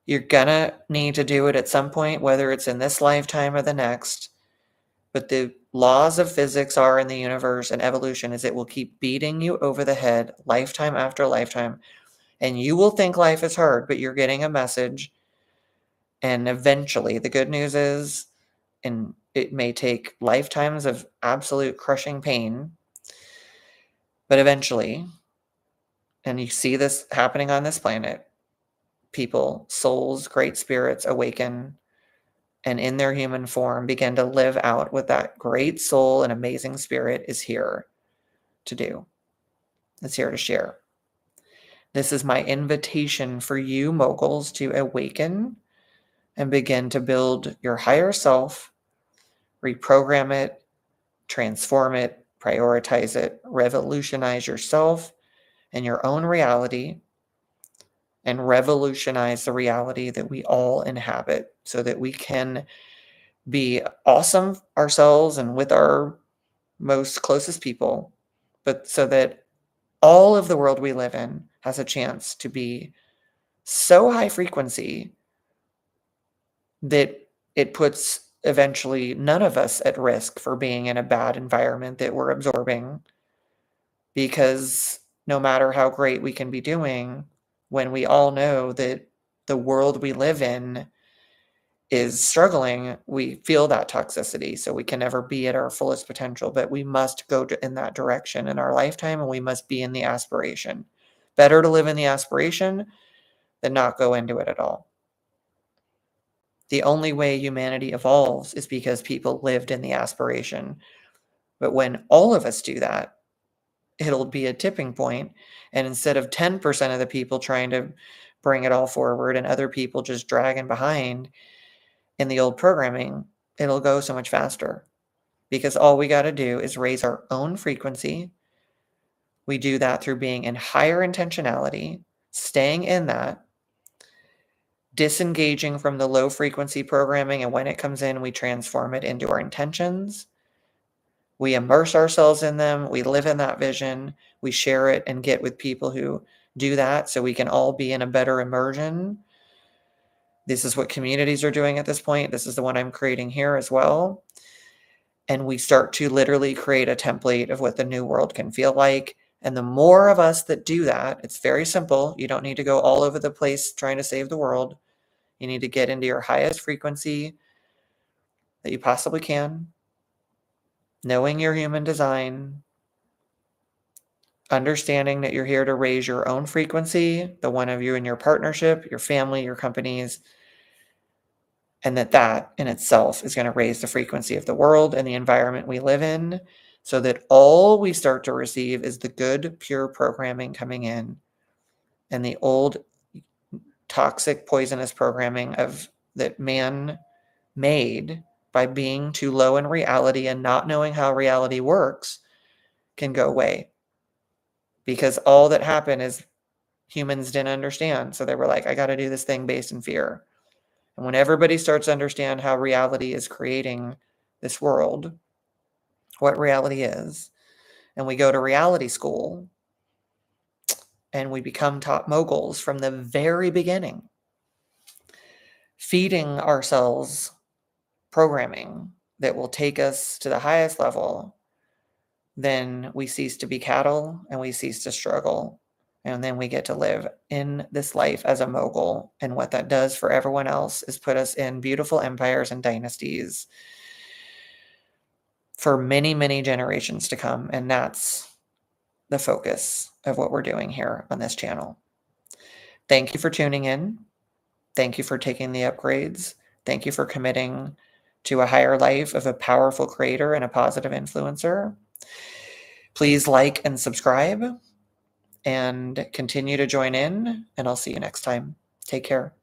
You're gonna need to do it at some point, whether it's in this lifetime or the next. But the laws of physics are in the universe and evolution is it will keep beating you over the head lifetime after lifetime. And you will think life is hard, but you're getting a message. And eventually, the good news is, and it may take lifetimes of absolute crushing pain, but eventually, and you see this happening on this planet, people, souls, great spirits awaken and in their human form begin to live out what that great soul and amazing spirit is here to do. It's here to share. This is my invitation for you, moguls, to awaken and begin to build your higher self, reprogram it, transform it, prioritize it, revolutionize yourself and your own reality, and revolutionize the reality that we all inhabit so that we can be awesome ourselves and with our most closest people, but so that all of the world we live in has a chance to be so high frequency that it puts eventually none of us at risk for being in a bad environment that we're absorbing. Because no matter how great we can be doing, when we all know that the world we live in is struggling, we feel that toxicity. So we can never be at our fullest potential, but we must go in that direction in our lifetime, and we must be in the aspiration. Better to live in the aspiration than not go into it at all. The only way humanity evolves is because people lived in the aspiration. But when all of us do that, it'll be a tipping point. And instead of 10% of the people trying to bring it all forward and other people just dragging behind in the old programming, it'll go so much faster. Because all we got to do is raise our own frequency. We do that through being in higher intentionality, staying in that, disengaging from the low frequency programming. And when it comes in, we transform it into our intentions. We immerse ourselves in them. We live in that vision. We share it and get with people who do that so we can all be in a better immersion. This is what communities are doing at this point. This is the one I'm creating here as well. And we start to literally create a template of what the new world can feel like. And the more of us that do that, it's very simple. You don't need to go all over the place trying to save the world. You need to get into your highest frequency that you possibly can, knowing your human design, understanding that you're here to raise your own frequency, the one of you in your partnership, your family, your companies, and that in itself is going to raise the frequency of the world and the environment we live in, so that all we start to receive is the good, pure programming coming in, and the old toxic, poisonous programming of that man made by being too low in reality and not knowing how reality works can go away. Because all that happened is humans didn't understand. So they were like, I got to do this thing based in fear. And when everybody starts to understand how reality is creating this world, what reality is, and we go to reality school and we become top moguls from the very beginning, feeding ourselves programming that will take us to the highest level, then we cease to be cattle and we cease to struggle. And then we get to live in this life as a mogul. And what that does for everyone else is put us in beautiful empires and dynasties for many, many generations to come. And that's the focus of what we're doing here on this channel. Thank you for tuning in. Thank you for taking the upgrades. Thank you for committing to a higher life of a powerful creator and a positive influencer. Please like and subscribe and continue to join in, and I'll see you next time. Take care.